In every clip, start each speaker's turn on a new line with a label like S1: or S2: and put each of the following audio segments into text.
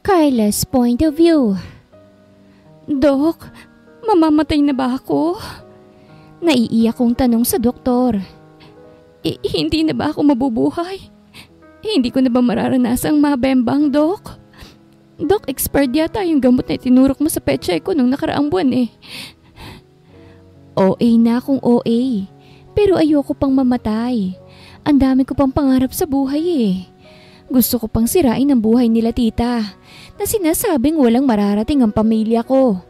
S1: Carla's point of view. Dok, mamamatay na ba ako? Naiiyak kong tanong sa doktor. Hindi na ba ako mabubuhay? Hindi ko na ba mararanasang mabembang, Dok? Dok, expired yata yung gamot na itinurok mo sa petsa ko nung nakaraang buwan eh. OA na akong OA, pero ayoko pang mamatay. Ang dami ko pang pangarap sa buhay eh. Gusto ko pang sirain ang buhay nila tita, na sinasabing walang mararating ang pamilya ko.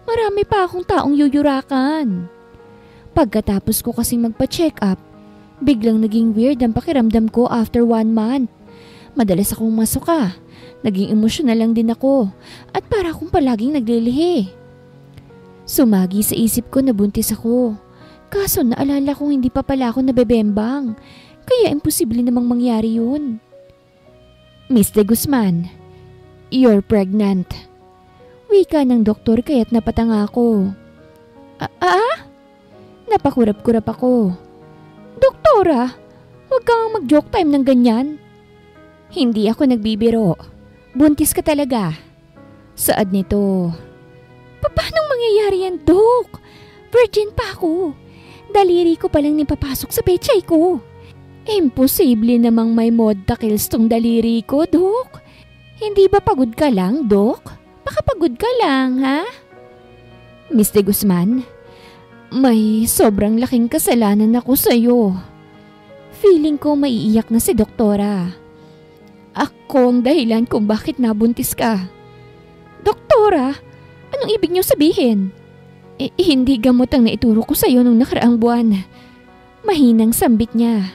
S1: Marami pa akong taong yuyurakan. Pagkatapos ko kasing magpa-check up, biglang naging weird ang pakiramdam ko after 1 month. Madalas akong masuka, naging emosyonal lang din ako, at para akong palaging naglilihi. Sumagi sa isip ko na buntis ako, kaso naalala kong hindi pa pala ako nabebembang, kaya imposible namang mangyari yun. Miss De Guzman, you're pregnant. Wika ng doktor kaya't napatanga ako. Napakurap-kurap ako. Doktora, huwag kang mag-joke time ng ganyan. Hindi ako nagbibiro. Buntis ka talaga. Saad nito. Paano mangyayari yan, Dok? Virgin pa ako. Daliri ko palang nipapasok sa pechay ko. Imposible namang may mod takils tong daliri ko, Dok. Hindi ba pagod ka lang, Dok? Baka pagod ka lang, ha? Miss De Guzman, may sobrang laking kasalanan ako sa'yo. Feeling ko maiiyak na si doktora. Ako ang dahilan kung bakit nabuntis ka. Doktora, anong ibig niyo sabihin? Hindi gamot ang naituro ko sa'yo nung nakaraang buwan. Mahinang sambit niya.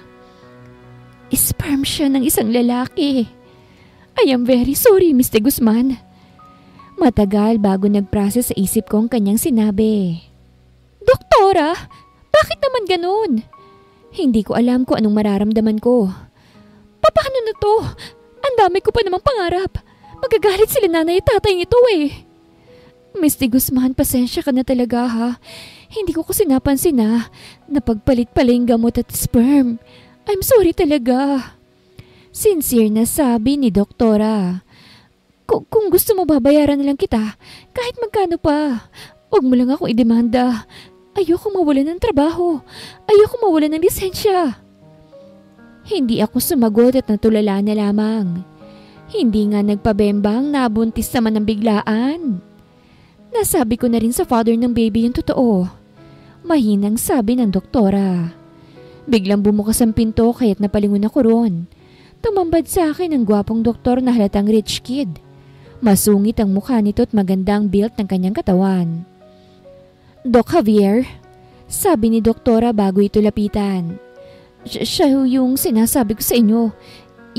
S1: Sperm siya ng isang lalaki. I am very sorry, Miss De Guzman. Matagal bago nag-process sa isip ko ang kanyang sinabi. Doktora, bakit naman ganun? Hindi ko alam kung anong mararamdaman ko. Paano na to? Ang dami ko pa namang pangarap. Magagalit sila nanay at tatay nito eh. Miss De Guzman, pasensya ka na talaga ha. Hindi ko kasi napansin na napagpalit pala yung gamot at sperm. I'm sorry talaga. Sincere na sabi ni doktora. Kung gusto mo babayaran na lang kita, kahit magkano pa. Huwag mo lang ako idemanda. Ayoko mawalan ng trabaho. Ayoko mawalan ng lisensya. Hindi ako sumagot at natulala na lamang. Hindi nga nagpabembang, nabuntis naman ng biglaan. Nasabi ko na rin sa father ng baby yung totoo. Mahinang sabi ng doktora. Biglang bumukas ang pinto kaya't napalingon ako roon. Tumambad sa akin ang gwapong doktor na halatang rich kid. Masungit ang mukha nito at magandang build ng kanyang katawan. Doc Javier, sabi ni doktora bago ito lapitan. Siya yung sinasabi ko sa inyo.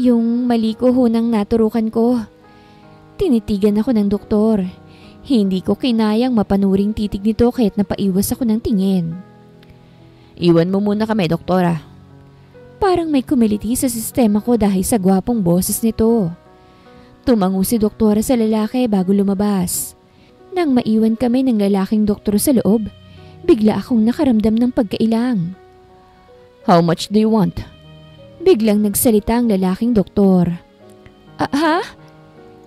S1: Yung mali ko nang naturukan ko. Tinitigan ako ng doktor. Hindi ko kinayang mapanuring titig nito kaya't napaiwas ako ng tingin. Iwan mo muna kami, doktora. Parang may kumiliti sa sistema ko dahil sa gwapong boses nito. Tumango si doktora sa lalaki bago lumabas. Nang maiwan kami ng lalaking doktor sa loob, bigla akong nakaramdam ng pagkailang. How much do you want? Biglang nagsalita ang lalaking doktor. Ha?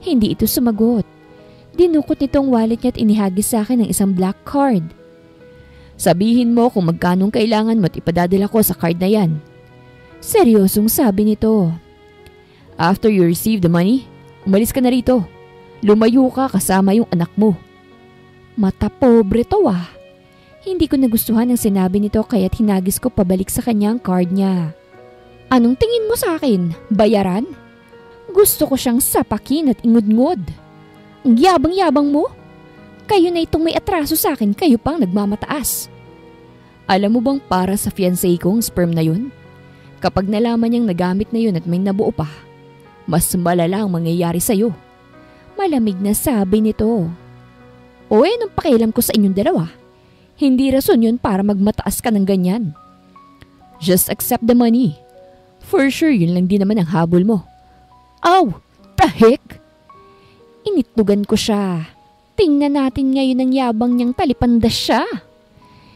S1: Hindi ito sumagot. Dinukot nitong wallet niya at inihagis sa akin ng isang black card. Sabihin mo kung magkanong kailangan mo at ipadadala ko sa card na yan. Seryosong sabi nito. After you receive the money, umalis ka na rito. Lumayo ka kasama yung anak mo. Mata pobre to ah. Hindi ko nagustuhan ang sinabi nito kaya't hinagis ko pabalik sa kanyang card niya. Anong tingin mo sa akin? Bayaran? Gusto ko siyang sapakin at ingud-ngod. Ang yabang-yabang mo? Kayo na itong may atraso sa akin, kayo pang nagmamataas. Alam mo bang para sa fiancé kong sperm na yun? Kapag nalaman niyang nagamit na yun at may nabuo pa, mas malala ang mangyayari sa'yo. Malamig na sabi nito. O anong pakialam ko sa inyong dalawa? Hindi rason yun para magmataas ka ng ganyan. Just accept the money. For sure yun lang din naman ang habol mo. Aw! The heck? Initlugan ko siya. Tingnan natin ngayon ang yabang niyang talipandas siya.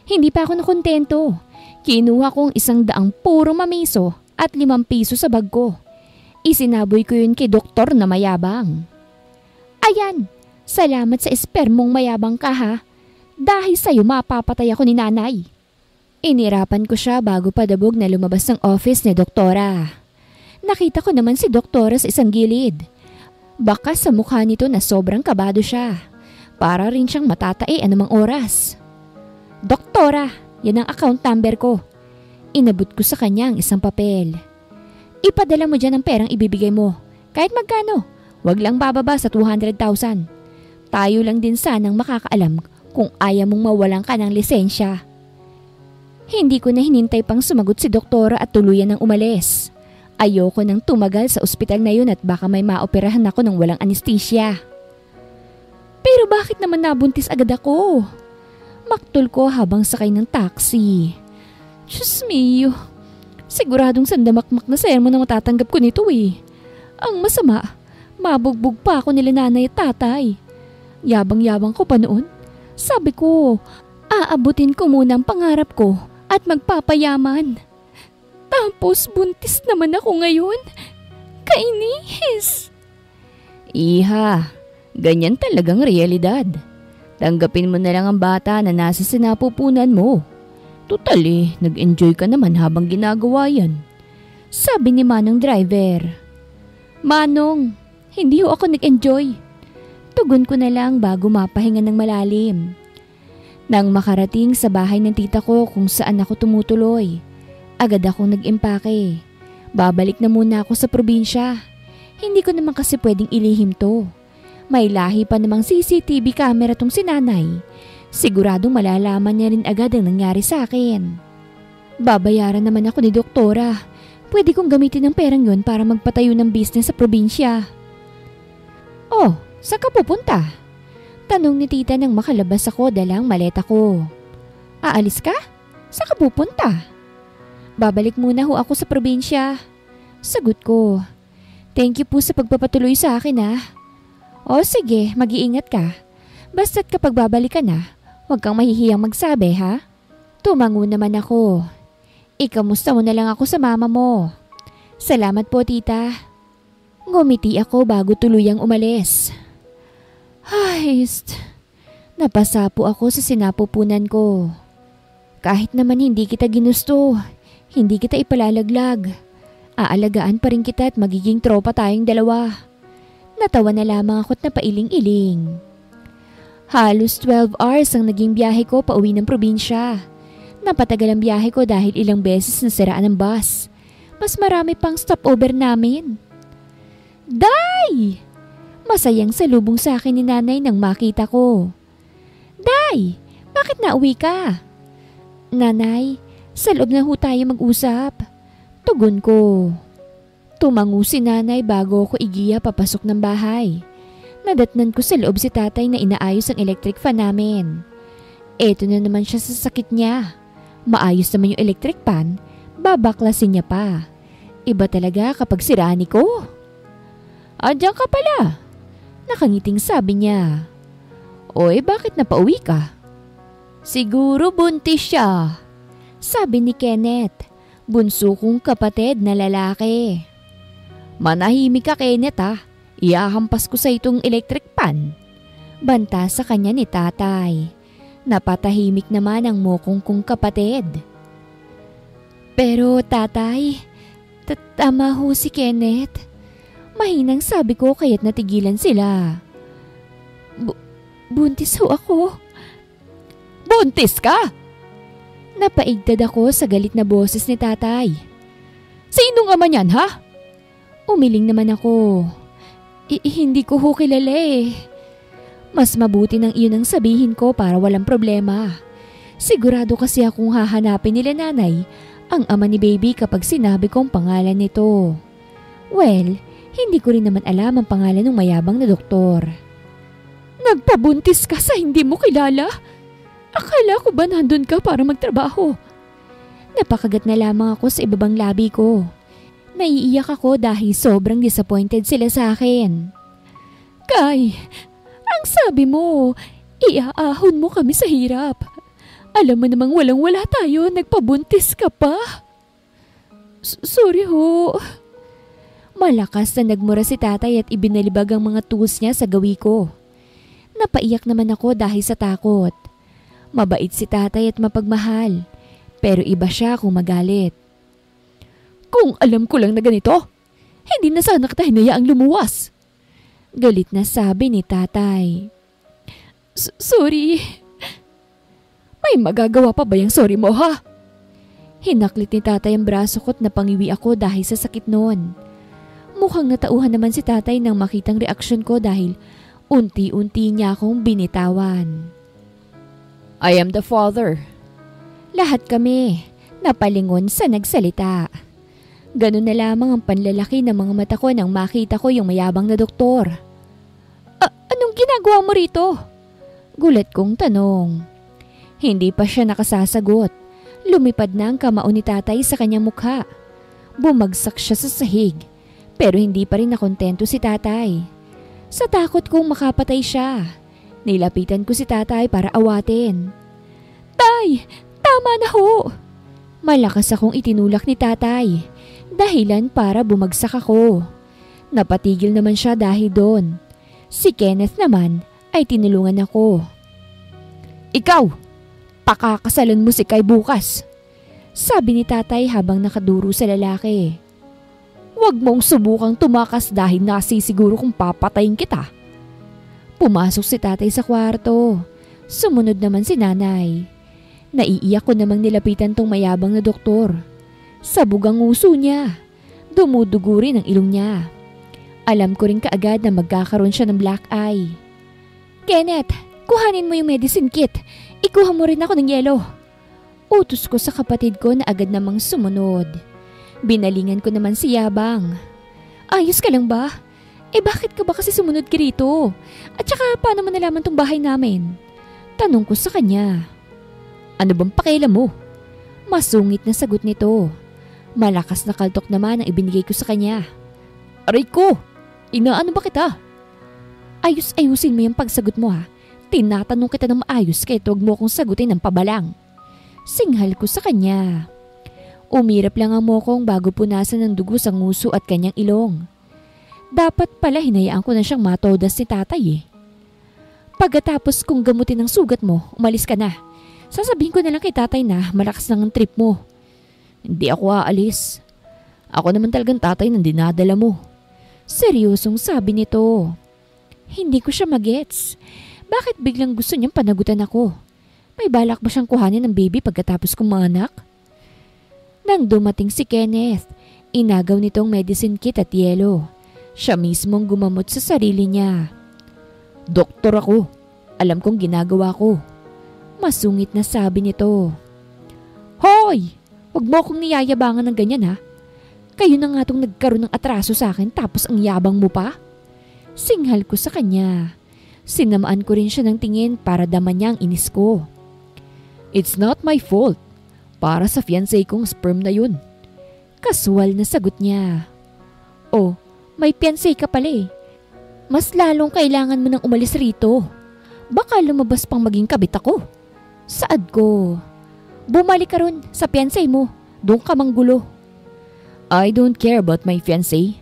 S1: Hindi pa ako nakontento. Kinuha kong 100 puro mamiso at 5 piso sa bag ko. Isinaboy ko yun kay doktor na mayabang. Ayan, salamat sa espermong mayabang ka ha. Dahil sa'yo mapapatay ako ni nanay. Inirapan ko siya bago padabog na lumabas ng office ni doktora. Nakita ko naman si doktora sa isang gilid. Baka sa mukha nito na sobrang kabado siya. Para rin siyang matatae anumang oras. Doktora, yan ang account number ko. Inabot ko sa kanya ang isang papel. Ipadala mo dyan ang perang ibibigay mo. Kahit magkano, wag lang bababa sa 200,000. Tayo lang din sanang makakaalam kung ayaw mong mawalan ka ng lisensya. Hindi ko na hinintay pang sumagot si doktora at tuluyan ng umalis. Ayoko nang tumagal sa ospital na yun at baka may maoperahan ako ng walang anesthesia. Pero bakit naman nabuntis agad ako? Maktol ko habang sakay ng taxi. Diyos mio, siguradong sandamakmak na sermon na matatanggap ko nito eh. Ang masama, mabugbog pa ako nila nanay at tatay. Yabang-yabang ko pa noon. Sabi ko, aabutin ko muna ang pangarap ko at magpapayaman. Tapos buntis naman ako ngayon. Kainis. Iha, ganyan talagang realidad. Tanggapin mo na lang ang bata na nasa sinapupunan mo. Tutal nag-enjoy ka naman habang ginagawa yan. Sabi ni Manong driver. Manong, hindi ho ako nag-enjoy. Tugon ko na lang bago mapahinga ng malalim. Nang makarating sa bahay ng tita ko kung saan ako tumutuloy, agad akong nag-impake. Babalik na muna ako sa probinsya. Hindi ko naman kasi pwedeng ilihim to. May lahi pa namang CCTV camera tong si nanay. Siguradong malalaman niya rin agad ang nangyari sa akin. Babayaran naman ako ni doktora. Pwede kong gamitin ang perang yon para magpatayo ng business sa probinsya. Oh, saan ka pupunta? Tanong ni tita nang makalabas ako dalang maleta ko. Aalis ka? Saan ka pupunta? Babalik muna ho ako sa probinsya. Sagot ko. Thank you po sa pagpapatuloy sa akin ha. O sige, mag-iingat ka. Basta't kapag babalik ka na, huwag kang mahihiyang magsabi ha. Tumango naman ako. Ikamusta mo na lang ako sa mama mo. Salamat po tita. Ngumiti ako bago tuluyang umalis. Napasapo ako sa sinapupunan ko. Kahit naman hindi kita ginusto, hindi kita ipalalaglag. Aalagaan pa rin kita at magiging tropa tayong dalawa. Natawa na lamang ako't napailing-iling. Halos 12 hours ang naging biyahe ko pauwi ng probinsya. Napatagal ang biyahe ko dahil ilang beses nasiraan ng bus. Mas marami pang stopover namin. Day! Masayang salubong sa akin ni nanay nang makita ko. Day, bakit nauwi ka? Nanay, sa loob na ho tayo mag-usap. Tugon ko. Tumango si nanay bago ako igiya papasok ng bahay. Nadatnan ko sa loob si tatay na inaayos ang electric fan namin. Eto na naman siya sa sakit niya. Maayos naman yung electric fan, babaklasin niya pa. Iba talaga kapag sirani ko. Andiyan ka pala. Nakangiting sabi niya. Oy, bakit napauwi ka? Siguro buntis siya. Sabi ni Kenneth, bunso kong kapatid na lalaki. Manahimik ka Kenneth ha. Iahampas ko sa itong electric pan. Banta sa kanya ni tatay. Napatahimik naman ang mukong kong kapatid. Pero tatay, tama ho si Kenneth. Mahinang sabi ko kaya't natigilan sila. Buntis ho ako. Buntis ka? Napaigtad ako sa galit na boses ni tatay. Sino nga man yan ha? Umiling naman ako. Hindi ko ho kilala eh. Mas mabuti nang iyon ang sabihin ko para walang problema. Sigurado kasi akong hahanapin nila nanay ang ama ni baby kapag sinabi ko ang pangalan nito. Well, hindi ko rin naman alam ang pangalan ng mayabang na doktor. Nagpabuntis ka sa hindi mo kilala? Akala ko ba nandun ka para magtrabaho? Napakagat na lamang ako sa ibabang labi ko. Naiiyak ako dahil sobrang disappointed sila sa akin. Kay, ang sabi mo, iaahon mo kami sa hirap. Alam mo namang walang-wala tayo, nagpabuntis ka pa. Sorry ho. Malakas na nagmura si tatay at ibinalibag ang mga tools niya sa gawi ko. Napaiyak naman ako dahil sa takot. Mabait si tatay at mapagmahal, pero iba siya kung magalit. Kung alam ko lang na ganito, hindi na sana kita hinayaang lumuwas. Galit na sabi ni tatay. Sorry. May magagawa pa ba yung sorry mo ha? Hinaklit ni tatay ang braso ko at napangiwi ako dahil sa sakit noon. Mukhang natauhan naman si tatay nang makitang reaksyon ko dahil unti-unti niya akong binitawan. I am the father. Lahat kami napalingon sa nagsalita. Ganun na lamang ang panlalaki ng mga mata ko nang makita ko yung mayabang na doktor. Anong ginagawa mo rito? Gulat kong tanong. Hindi pa siya nakasasagot. Lumipad na ang kamao ni tatay sa kanyang mukha. Bumagsak siya sa sahig. Pero hindi pa rin nakontento si tatay. Sa takot kong makapatay siya, nilapitan ko si tatay para awatin. Tay! Tama na ho! Malakas akong itinulak ni tatay, dahilan para bumagsak ako. Napatigil naman siya dahil doon. Si Kenneth naman ay tinulungan ako. Ikaw! Pakakasalan mo si Kai bukas! Sabi ni tatay habang nakaduro sa lalaki. Huwag mong subukang tumakas dahil nasisiguro kung papatayin kita. Pumasok si tatay sa kwarto. Sumunod naman si nanay. Naiiyak ko namang nilapitan tong mayabang na doktor. Sabog ang nguso niya. Dumudugo rin ang ilong niya. Alam ko rin kaagad na magkakaroon siya ng black eye. Kenneth, kuhanin mo yung medicine kit. Ikuha mo rin ako ng yelo. Utos ko sa kapatid ko na agad namang sumunod. Binalingan ko naman si Yabang. Ayos ka lang ba? Bakit ka ba kasi sumunod ka rito? At saka paano mo nalaman tong bahay namin? Tanong ko sa kanya. Ano bang pakialam mo? Masungit na sagot nito. Malakas na kaltok naman ang ibinigay ko sa kanya. Aray ko! Inaano ba kita? Ayusin mo yung pagsagot mo ha. Tinatanong kita ng maayos kaya huwag mo akong sagutin ng pabalang. Singhal ko sa kanya. Umirap lang ang mokong bago punasan ng dugo sa nguso at kanyang ilong. Dapat pala hinayaan ko na siyang matodas ni tatay eh. Pagkatapos kong gamutin ang sugat mo, umalis ka na. Sasabihin ko na lang kay tatay na malakas lang ang trip mo. Hindi ako aalis. Ako naman talagang tatay ng dinadala mo. Seryosong sabi nito. Hindi ko siya magets. Bakit biglang gusto niyang panagutan ako? May balak ba siyang kuhanin ng baby pagkatapos kong manganak? Nang dumating si Kenneth, inagaw nitong medicine kit at yelo. Siya mismong gumamot sa sarili niya. Doktor ako. Alam kong ginagawa ko. Masungit na sabi nito. Hoy! Huwag mo akong niyayabangan ng ganyan ha. Kayo na nga itong nagkaroon ng atraso sa akin tapos ang yabang mo pa? Singhal ko sa kanya. Sinamaan ko rin siya ng tingin para daman niya ang inis ko. It's not my fault. Para sa fiancé kong sperm na yun. Kasual na sagot niya. Oh, may fiancé ka pala eh. Mas lalong kailangan mo nang umalis rito. Baka lumabas pang maging kabit ako. Saad ko. Bumalik ka ron sa fiancé mo. Doon ka manggulo. I don't care about my fiancé.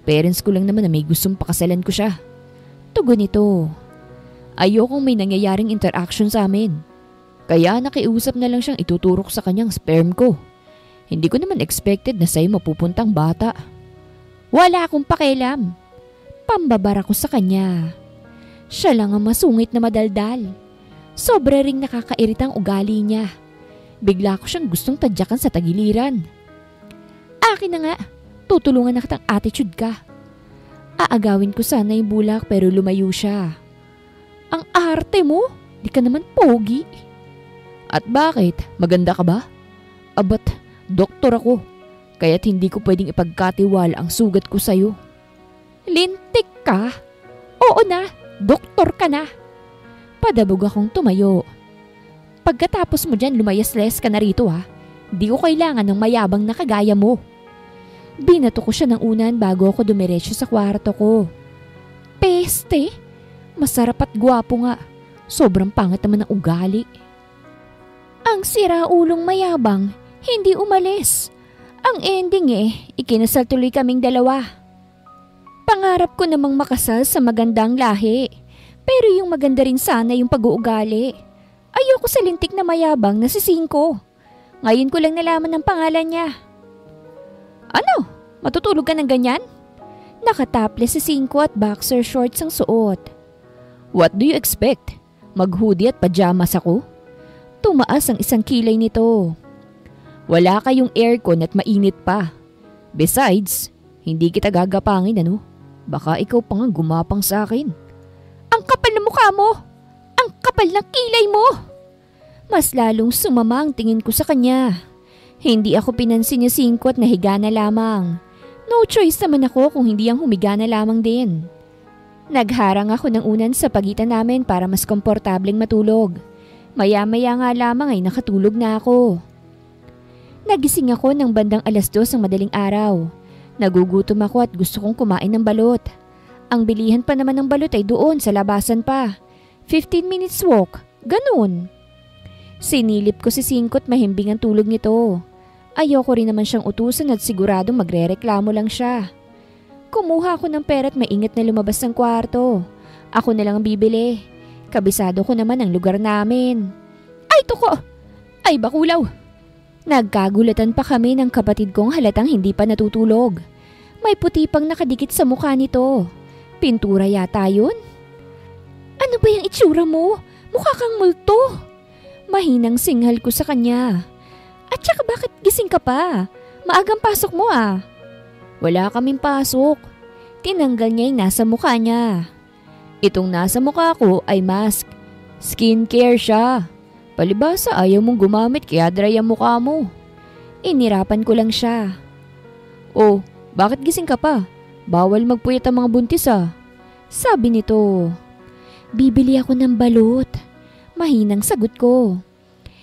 S1: Parents ko lang naman na may gustong pakasalan ko siya. Tugon nito. Ayokong may nangyayaring interaction sa amin. Kaya nakiusap na lang siyang ituturok sa kanyang sperm ko. Hindi ko naman expected na sa'yo mapupuntang bata. Wala akong pakialam. Pambabara ko sa kanya. Siya lang ang masungit na madaldal. Sobra ring nakakairitang ugali niya. Bigla ko siyang gustong tadyakan sa tagiliran. Akin na nga, tutulungan na kitang attitude ka. Aagawin ko sana yung bulak pero lumayo siya. Ang arte mo, di ka naman pogi. At bakit? Maganda ka ba? Abat, doktor ako. Kaya't hindi ko pwedeng ipagkatiwala ang sugat ko sa'yo. Lintik ka? Oo na, doktor ka na. Padabog akong tumayo. Pagkatapos mo dyan, lumayas-layas ka na rito ha. Di ko kailangan ng mayabang na kagaya mo. Binato ko siya ng unan bago ako dumiretso sa kwarto ko. Peste! Masarap at gwapo nga. Sobrang pangat naman ng ugali. Ang sira-ulong mayabang, hindi umalis. Ang ending ikinasal tuloy kaming dalawa. Pangarap ko namang makasal sa magandang lahi. Pero yung maganda rin sana yung pag-uugali. Ayoko sa lintik na mayabang na si Cinco. Ngayon ko lang nalaman ang pangalan niya. Ano? Matutulog ka ng ganyan? Nakatopless si Cinco at boxer shorts ang suot. What do you expect? Mag-hoodie at pajamas ako? Tumaas ang isang kilay nito. Wala kayong aircon at mainit pa. Besides, hindi kita gagapangin ano? Baka ikaw pa nga gumapang sa akin. Ang kapal na mukha mo! Ang kapal ng kilay mo! Mas lalong sumama ang tingin ko sa kanya. Hindi ako pinansin niya Cinco at nahiga na lamang. No choice naman ako kung hindi ang humiga na lamang din. Nagharang ako ng unan sa pagitan namin para mas komportableng matulog. Maya-maya nga lamang ay nakatulog na ako. Nagising ako ng bandang 2:00 ng madaling araw. Nagugutom ako at gusto kong kumain ng balot. Ang bilihan pa naman ng balot ay doon sa labasan pa. 15 minutes walk, ganun. Sinilip ko si Cinco at mahimbing ang tulog nito. Ayoko rin naman siyang utusan at siguradong magrereklamo lang siya. Kumuha ako ng pera at maingat na lumabas ng kwarto. Ako na lang ang bibili. Kabisado ko naman ang lugar namin. Ay tuko! Ay bakulaw! Nagkagulatan pa kami ng kapatid kong halatang hindi pa natutulog. May puti pang nakadikit sa mukha nito. Pintura yata yun? Ano ba yung itsura mo? Mukha kang multo. Mahinang singhal ko sa kanya. At saka bakit gising ka pa? Maagang pasok mo ah. Wala kaming pasok. Tinanggal niya yung nasa mukha niya. Itong nasa mukha ko ay mask. Skincare siya. Palibasa ayaw mong gumamit kaya dry ang mukha mo. Inirapan ko lang siya. Oh, bakit gising ka pa? Bawal magpuyat ang mga buntis ah. Sabi nito. Bibili ako ng balot. Mahinang sagot ko.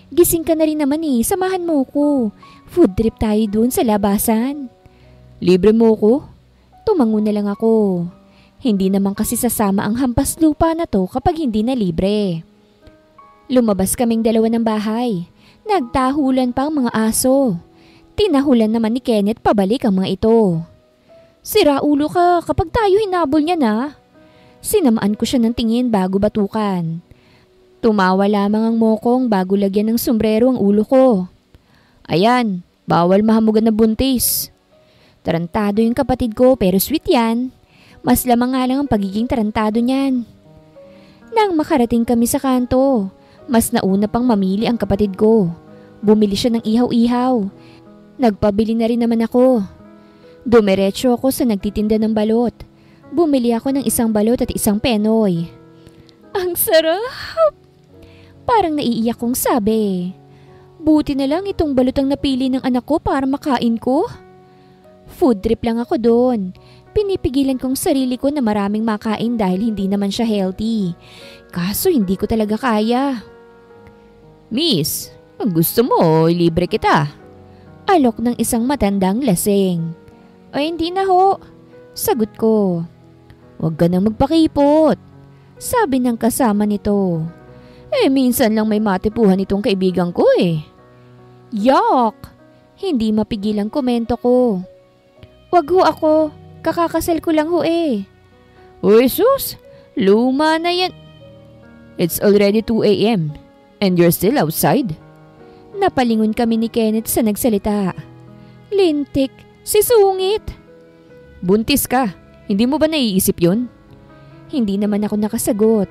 S1: Gising ka na rin naman samahan mo ko. Food trip tayo dun sa labasan. Libre mo ko? Tumango na lang ako. Hindi naman kasi sasama ang hampas lupa na to kapag hindi na libre. Lumabas kaming dalawa ng bahay. Nagtahulan pa ang mga aso. Tinahulan naman ni Kenneth pabalik ang mga ito. Sira ulo ka kapag tayo hinabol niya na. Sinamaan ko siya ng tingin bago batukan. Tumawa lamang ang mokong bago lagyan ng sombrero ang ulo ko. Ayan, bawal mahamugan na buntis. Tarantado yung kapatid ko pero sweet yan. Mas lamang nga lang ang pagiging tarantado niyan. Nang makarating kami sa kanto, mas nauna pang mamili ang kapatid ko. Bumili siya ng ihaw-ihaw. Nagpabili na rin naman ako. Dumiretso ako sa nagtitinda ng balot. Bumili ako ng isang balot at isang penoy. Ang sarap! Parang naiiyak kong sabi. Buti na lang itong balot ang napili ng anak ko para makain ko. Food trip lang ako doon. Pinipigilan kong sarili ko na maraming makain dahil hindi naman siya healthy. Kaso hindi ko talaga kaya. Miss, kung gusto mo, libre kita. Alok ng isang matandang lasing. Ay hindi na ho. Sagot ko. Huwag ka nang magpakipot. Sabi ng kasama nito. Minsan lang may matipuhan itong kaibigan ko Yuck! Hindi mapigil ang komento ko. Wag ho ako. Kakakasal ko lang ho Uy sus! Luma na yan. It's already 2 a.m. and you're still outside? Napalingon kami ni Kenneth sa nagsalita. Lintik, si Sungit. Buntis ka. Hindi mo ba naiisip yun? Hindi naman ako nakasagot.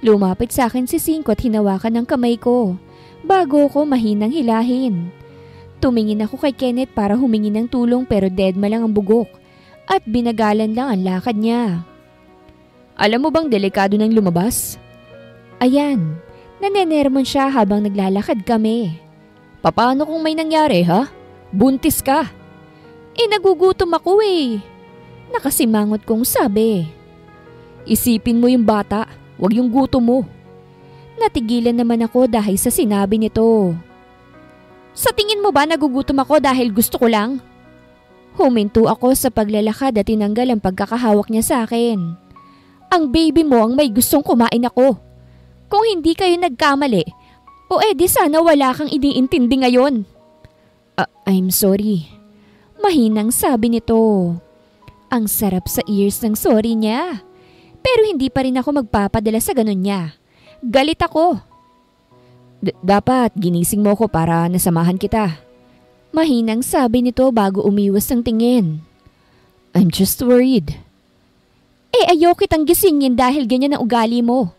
S1: Lumapit sa akin si Cinco at hinawakan ng kamay ko bago ko mahinang hilahin. Tumingin ako kay Kenneth para humingi ng tulong pero deadma lang ang bugok at binagalan lang ang lakad niya. Alam mo bang delikado nang lumabas? Ayan, nanenermon siya habang naglalakad kami. Paano kung may nangyari ha? Buntis ka. Nagugutom ako Nakasimangot kong sabi. Isipin mo yung bata, wag yung gutom mo. Natigilan naman ako dahil sa sinabi nito. Sa tingin mo ba nagugutom ako dahil gusto ko lang? Huminto ako sa paglalakad at tinanggal ang pagkakahawak niya sa akin. Ang baby mo ang may gustong kumain ako. Kung hindi kayo nagkamali, o di sana wala kang iniintindi ngayon. I'm sorry. Mahinang sabi nito. Ang sarap sa ears ng sorry niya. Pero hindi pa rin ako magpapadala sa ganun niya. Galit ako. Dapat ginising mo ko para nasamahan kita. Mahinang sabi nito bago umiwas ng tingin. I'm just worried. Ayoko kitang gisingin dahil ganyan ang ugali mo.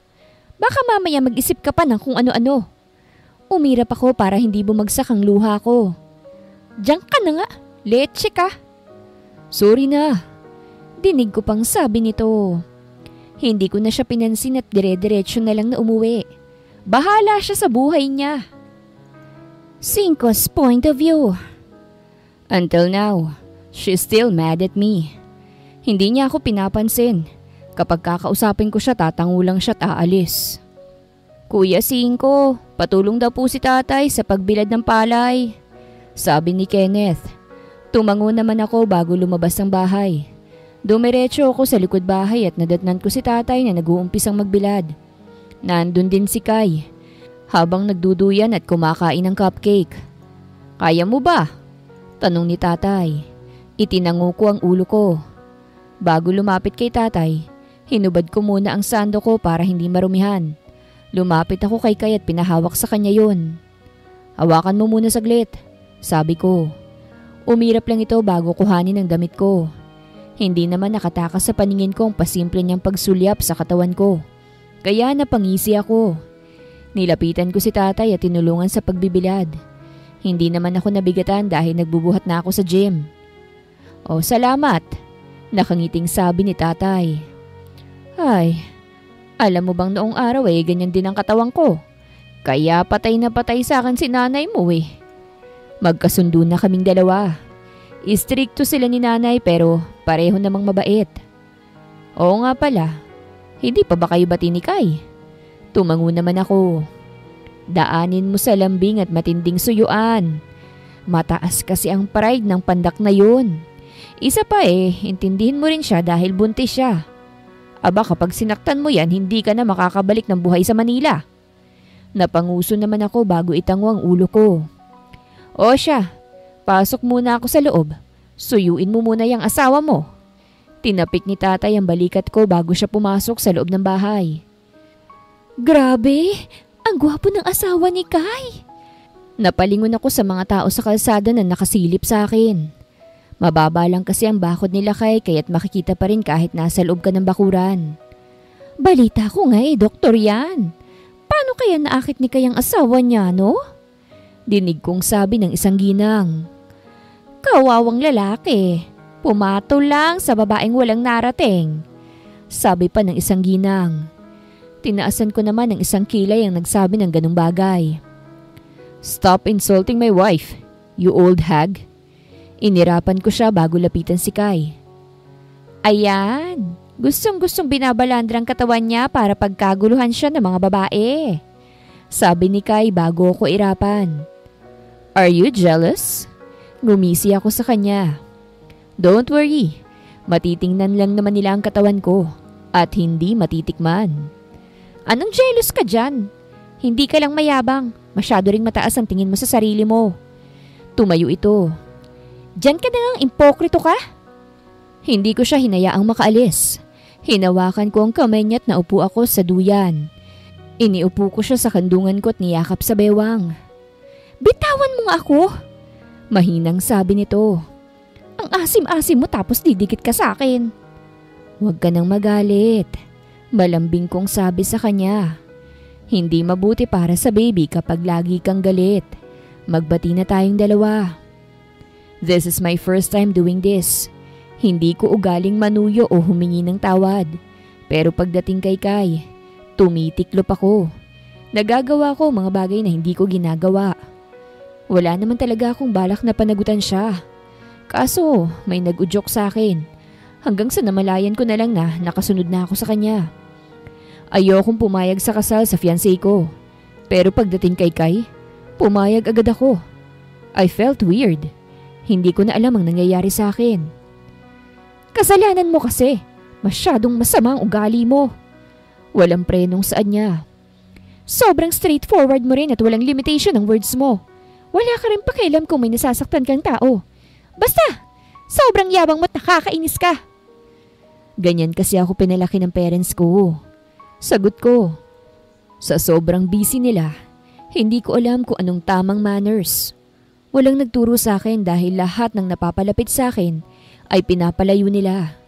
S1: Baka mamaya mag-isip ka pa ng kung ano-ano. Umirap ako para hindi bumagsak ang luha ko. Diyan ka na nga, leche ka. Sorry na. Dinig ko pang sabi nito. Hindi ko na siya pinansin at dire-diretso na lang na umuwi. Bahala siya sa buhay niya. 5's point of view. Until now, she's still mad at me. Hindi niya ako pinapansin. Kapag kakausapin ko siya, tatango lang siya at aalis. Kuya Cinco, patulong daw po si tatay sa pagbilad ng palay. Sabi ni Kenneth. Tumango naman ako bago lumabas ng bahay. Dumiretso ako sa likod bahay at nadatnan ko si tatay na nag-uumpisang magbilad. Nandun din si Kai, habang nagduduyan at kumakain ng cupcake. Kaya mo ba? Tanong ni tatay. Itinango ko ang ulo ko. Bago lumapit kay tatay, hinubad ko muna ang sando ko para hindi marumihan. Lumapit ako kay Kai at pinahawak sa kanya yun. Hawakan mo muna saglit, sabi ko. Umirap lang ito bago kuhanin ang damit ko. Hindi naman nakatakas sa paningin ko ang pasimple niyang pagsulyap sa katawan ko. Kaya napangisi ako. Nilapitan ko si tatay at tinulungan sa pagbibilad. Hindi naman ako nabigatan dahil nagbubuhat na ako sa gym. O salamat, nakangiting sabi ni tatay. Ay, alam mo bang noong araw ganyan din ang katawan ko. Kaya patay na patay sa akin si nanay mo Magkasundo na kaming dalawa. Istrikto sila ni nanay pero pareho namang mabait. Oo nga pala, hindi pa ba kayo bati ni Kai? Tumango naman ako. Daanin mo sa lambing at matinding suyuan. Mataas kasi ang pride ng pandak na yun. Isa pa intindihin mo rin siya dahil buntis siya. Aba kapag sinaktan mo yan, hindi ka na makakabalik ng buhay sa Manila. Napanguso naman ako bago itango ang ulo ko. O siya, pasok muna ako sa loob. Suyuin mo muna yung asawa mo. Tinapik ni tatay ang balikat ko bago siya pumasok sa loob ng bahay. Grabe, ang gwapo ng asawa ni Kai. Napalingon ako sa mga tao sa kalsada na nakasilip sa akin. Mababa lang kasi ang bakod nila Kai kaya't makikita pa rin kahit nasa loob ka ng bakuran. Balita ko nga doktor yan. Paano kaya naakit ni Kai ang asawa niya, no? Dinig kong sabi ng isang ginang. Kawawang lalaki. Pumatol lang sa babaeng walang narating. Sabi pa ng isang ginang. Tinaasan ko naman ng isang kilay ang nagsabi ng ganung bagay. Stop insulting my wife, you old hag. Inirapan ko siya bago lapitan si Kai. Ayan, gustong-gustong binabalandrang katawan niya para pagkaguluhan siya ng mga babae. Sabi ni Kai bago ko irapan. Are you jealous? Ngumisi ako sa kanya. Don't worry, matitingnan lang naman nila ang katawan ko at hindi matitikman. Anong jealous ka dyan? Hindi ka lang mayabang, masyado ring mataas ang tingin mo sa sarili mo. Tumayo ito. Diyan ka na ngang impokrito ka? Hindi ko siya hinayaang makaalis. Hinawakan ko ang kamay niya at naupo ako sa duyan. Iniupo ko siya sa kandungan ko at niyakap sa bewang. Bitawan mo nga ako! Mahinang sabi nito. Ang asim-asim mo tapos didikit ka sa akin. Huwag ka nang magalit. Malambing kong sabi sa kanya. Hindi mabuti para sa baby kapag lagi kang galit. Magbati na tayong dalawa. This is my first time doing this. Hindi ko ugaling manuyo o humingi ng tawad. Pero pagdating kay Kai, tumitiklop ako. Nagagawa ko mga bagay na hindi ko ginagawa. Wala naman talaga akong balak na panagutan siya. Kaso may nag-udyok sa akin. Hanggang sa namalayan ko na lang na nakasunod na ako sa kanya. Ayokong pumayag sa kasal sa fiancé ko. Pero pagdating kay Kai, pumayag agad ako. I felt weird. Hindi ko na alam ang nangyayari sa akin. Kasalanan mo kasi. Masyadong masama ang ugali mo. Walang prenong saan niya. Sobrang straightforward mo rin at walang limitation ang words mo. Wala ka rin pakialam kung may nasasaktan kang tao. Basta, Sobrang yabang mo't nakakainis ka. Ganyan kasi ako pinalaki ng parents ko. Sagot ko. Sa sobrang busy nila, hindi ko alam kung anong tamang manners. Walang nagturo sa akin dahil lahat ng napapalapit sa akin ay pinapalayo nila.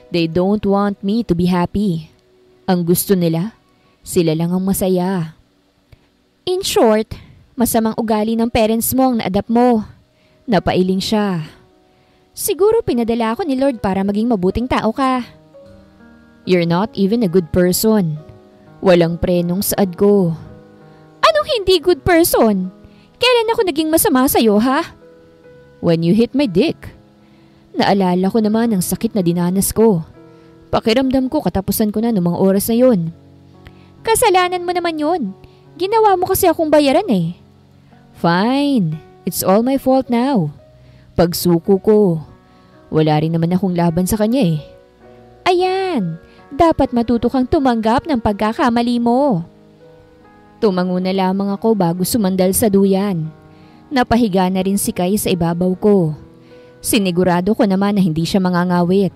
S1: They don't want me to be happy. Ang gusto nila, sila lang ang masaya. In short, masamang ugali ng parents mo ang na-adapt mo. Napailing siya. Siguro pinadala ako ni Lord para maging mabuting tao ka. You're not even a good person. Walang prenong saad ko. Anong hindi good person? Kailan ako naging masama sa'yo, ha? When you hit my dick. Naalala ko naman ang sakit na dinanas ko. Pakiramdam ko katapusan ko na noong mga oras na yun. Kasalanan mo naman yun. Ginawa mo kasi akong bayaran eh. Fine. It's all my fault now. Pagsuko ko. Wala rin naman akong laban sa kanya eh. Ayan. Dapat matuto kang tumanggap ng pagkakamali mo. Tumango na lamang ako bago sumandal sa duyan. Napahiga na rin si Kai sa ibabaw ko. Sinigurado ko naman na hindi siya mangangawit.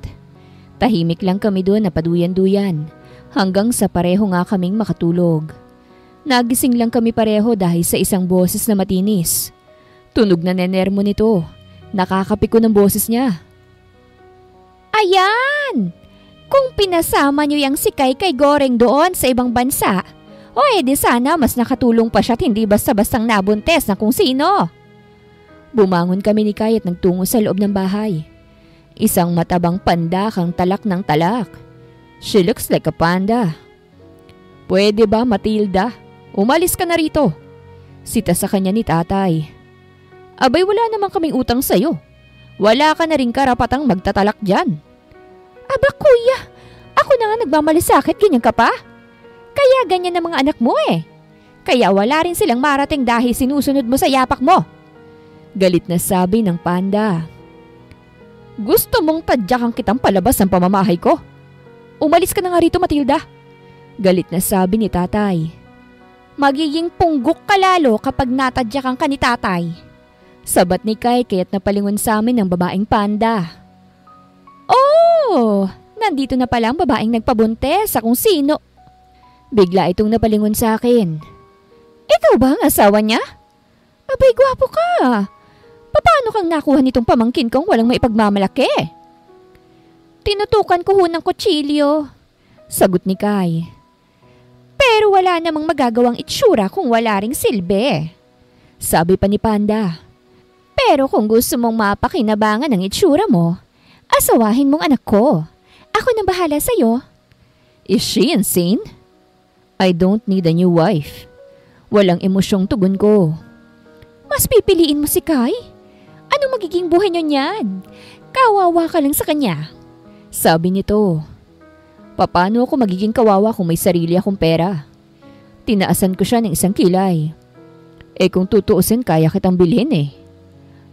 S1: Tahimik lang kami doon na paduyan-duyan hanggang sa pareho nga kaming makatulog. Nagising lang kami pareho dahil sa isang boses na matinis. Tunog na nenermo nito. Nakakapiko ng boses niya. Ayan! Kung pinasama niyo yang si Kai kay Goreng doon sa ibang bansa, o edi sana mas nakatulong pa siya at hindi basta-bastang nabuntes na kung sino. Bumangon kami ni Kai at nagtungo sa loob ng bahay. Isang matabang panda kang talak ng talak. She looks like a panda. Pwede ba, Matilda? Umalis ka na rito. Sita sa kanya ni tatay. Abay, wala naman kaming utang sa'yo. Wala ka na rin karapatang magtatalak dyan. Aba kuya, ako na nga nagmamalasakit, ganyan ka pa? Kaya ganyan ang mga anak mo eh. Kaya wala rin silang marating dahil sinusunod mo sa yapak mo. Galit na sabi ng panda. Gusto mong tadyakan kitang palabas ng pamamahay ko? Umalis ka na nga rito, Matilda. Galit na sabi ni tatay. Magiging punggok ka lalo kapag natadyakan ka ni tatay. Sabat ni Kai kaya't napalingon sa amin ng babaeng panda. Oh, nandito na pala ang babaeng nagpabuntes sa kung sino. Bigla itong napalingon sa akin. Ikaw ba ang asawa niya? Abay, gwapo ka. Paano kang nakuha nitong pamangkin kong walang maipagmamalaki? Tinutukan ko ho ng kutsilyo. Sagot ni Kai. Pero wala namang magagawang itsura kung wala ring silbi. Sabi pa ni Panda. Pero kung gusto mong mapakinabangan ang itsura mo, asawahin mong anak ko. Ako nang bahala sa'yo. Is she insane? I don't need a new wife. Walang emosyong tugon ko. Mas pipiliin mo si Kai? Anong magiging buhay niyo niyan? Kawawa ka lang sa kanya. Sabi nito. Paano ako magiging kawawa kung may sarili akong pera? Tinaasan ko siya ng isang kilay. Kung tutuusin kaya kitang bilhin eh.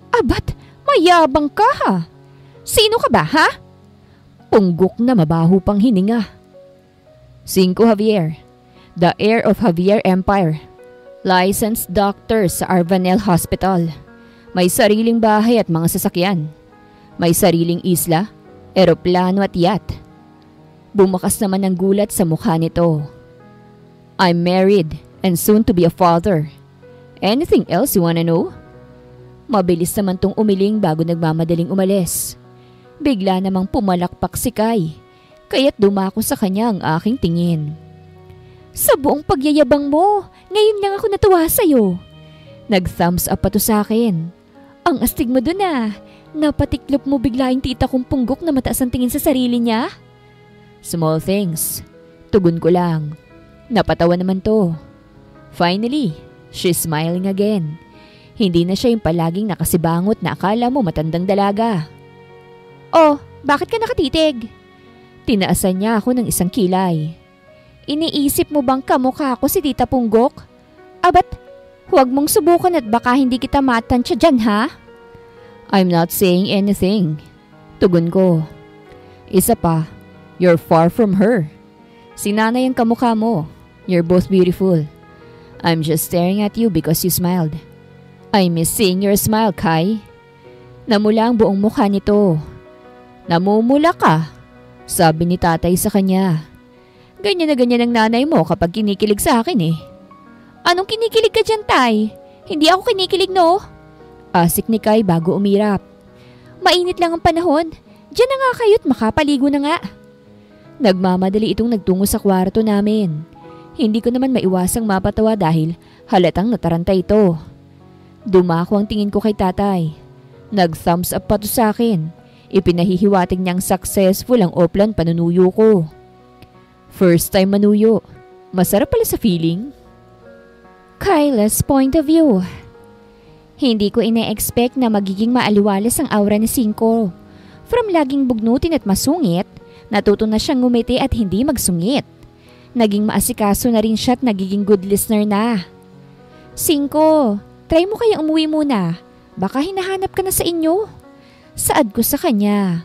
S1: Abat, mayabang ka ha? Sino ka ba, ha? Punggok na mabaho pang hininga. 5 Javier, the heir of Javier Empire. Licensed doctor sa Arvanel Hospital. May sariling bahay at mga sasakyan. May sariling isla, eroplano at yacht. Bumakas naman ng gulat sa mukha nito. I'm married and soon to be a father. Anything else you wanna know? Mabilis naman tong umiling bago nagmamadaling umalis. Bigla namang pumalakpak si Kai, kaya't dumako sa kanya ang aking tingin. Sa buong pagyayabang mo, ngayon lang ako natuwa sa'yo. Nag-thumbs up pa to sa akin. Ang astig mo dun ah, napatiklop mo bigla yung tita kong punggok na mataas ang tingin sa sarili niya. Small things, tugon ko lang. Napatawa naman to. Finally, she's smiling again. Hindi na siya yung palaging nakasibangot na akala mo matandang dalaga. Oh, bakit ka nakatitig? Tinaasan niya ako ng isang kilay. Iniisip mo bang kamukha ko si Tita Punggok? Abat, huwag mong subukan at baka hindi kita matansya dyan ha? I'm not saying anything. Tugon ko. Isa pa, you're far from her. Si nanay ang kamukha mo. You're both beautiful. I'm just staring at you because you smiled. I miss seeing your smile, Kai. Namula ang buong mukha nito. "Namumula ka," sabi ni tatay sa kanya. "Ganyan na ganyan ang nanay mo kapag kinikilig sa akin eh." "Anong kinikilig ka dyan, tay? Hindi ako kinikilig, no?" Asik ni Kai bago umirap. "Mainit lang ang panahon. Diyan na nga kayo't makapaligo na nga." Nagmamadali itong nagtungo sa kwarto namin. Hindi ko naman maiwasang mapatawa dahil halatang nataranta ito. Dumako ang tingin ko kay tatay. Nag-thumbs up pa to sa akin. Ipinahihiwatig niyang successful ang Oplan panunuyo ko. First time manuyo. Masarap pala sa feeling. Kyla's point of view. Hindi ko ina-expect na magiging maaliwalas ang aura ni Cinco. From laging bugnutin at masungit, natuto na siyang ngumiti at hindi magsungit. Naging maasikaso na rin siya at nagiging good listener na. "Cinco, try mo kaya umuwi muna. Baka hinahanap ka na sa inyo." Saad ko sa kanya.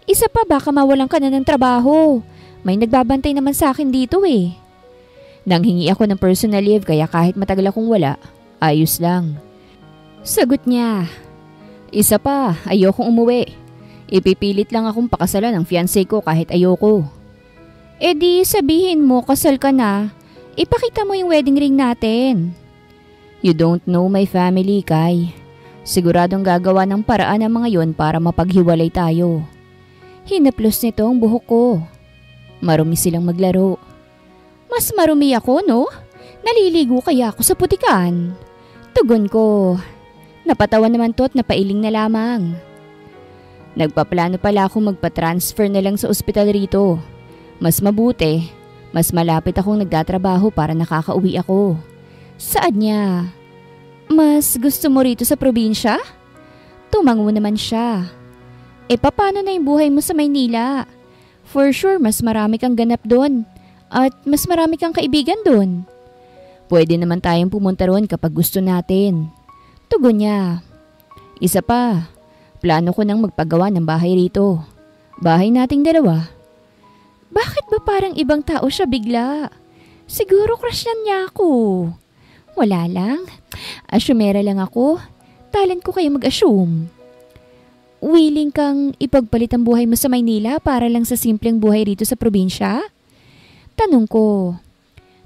S1: "Isa pa, baka mawalan ka na ng trabaho. May nagbabantay naman sa akin dito eh." Nanghingi ako ng personal leave kaya kahit matagal akong wala, ayos lang. Sagot niya. "Isa pa, ayokong umuwi. Ipipilit lang akong pakasalan ng fiancé ko kahit ayoko." "Eh di sabihin mo kasal ka na. Ipakita mo yung wedding ring natin." "You don't know my family, Kai. Siguradong gagawa ng paraan ang mga yon para mapaghiwalay tayo." Hinaplos nito ang buhok ko. Marumi silang maglaro. "Mas marumi ako, no? Naliligo kaya ako sa putikan?" Tugon ko. Napatawa naman to at napailing na lamang. Nagpaplano pala akong magpa-transfer na lang sa ospital rito. Mas mabuti, mas malapit akong nagtatrabaho para nakakauwi ako. Saad niya. "Mas gusto mo rito sa probinsya?" Tumango naman siya. "Eh paano na yung buhay mo sa Maynila? For sure mas marami kang ganap doon at mas marami kang kaibigan doon." "Pwede naman tayong pumunta roon kapag gusto natin." Tugon niya. "Isa pa, plano ko nang magpagawa ng bahay rito. Bahay nating dalawa." Bakit ba parang ibang tao siya bigla? Siguro crush niya ako. Wala lang. Asumera lang ako. Talent ko kaya mag-assume. "Willing kang ipagpalit ang buhay mo sa Maynila para lang sa simpleng buhay rito sa probinsya?" Tanong ko.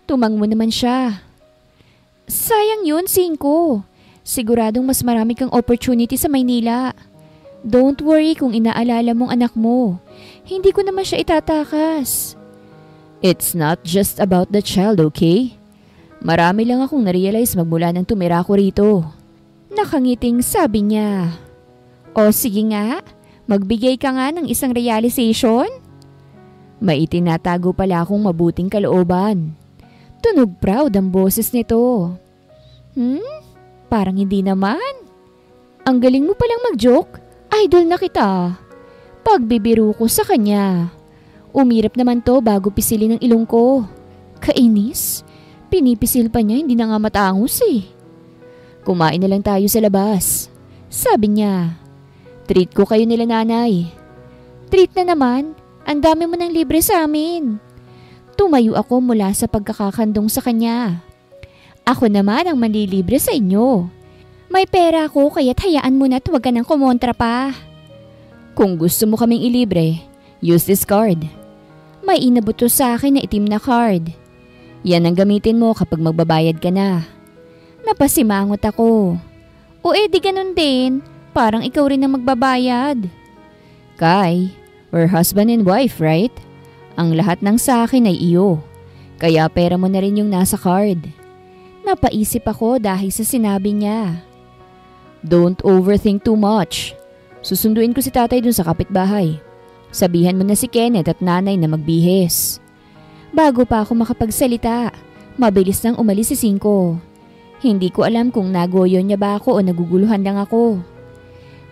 S1: Tumango naman siya. "Sayang yun, Cinco. Siguradong mas marami kang opportunity sa Maynila. Don't worry kung inaalala mong anak mo. Hindi ko naman siya itatakas." "It's not just about the child, okay? Marami lang akong narealize magmula nang tumira ko rito." Nakangiting sabi niya. "O sige nga, magbigay ka nga ng isang realization." May itinatago pala akong mabuting kalooban. Tunog proud ang boses nito. Parang hindi naman. "Ang galing mo palang mag-joke. Idol na kita." Pagbibiro ko sa kanya. Umirap naman to bago pisilin ang ilong ko. Kainis. Pinipisil pa niya, hindi na nga matangos eh. "Kumain na lang tayo sa labas," sabi niya. "Treat ko kayo nila nanay." "Treat na naman. Ang dami mo nang libre sa amin." Tumayo ako mula sa pagkakakandong sa kanya. "Ako naman ang manlilibre sa inyo. May pera ako kaya't hayaan mo na't huwag ka nang kumontra pa." "Kung gusto mo kaming ilibre, use this card." May inabuto sa akin na itim na card. "Yan ang gamitin mo kapag magbabayad ka na." Napasimangot ako. "O di ganun din. Parang ikaw rin ang magbabayad." "Kai, we're husband and wife, right? Ang lahat ng sa akin ay iyo. Kaya pera mo na rin yung nasa card." Napaisip ako dahil sa sinabi niya. "Don't overthink too much. Susunduin ko si tatay dun sa kapitbahay. Sabihan mo na si Kenneth at nanay na magbihis." Bago pa ako makapagsalita, mabilis nang umalis si Cinco. Hindi ko alam kung nagoyo niya ba ako o naguguluhan lang ako.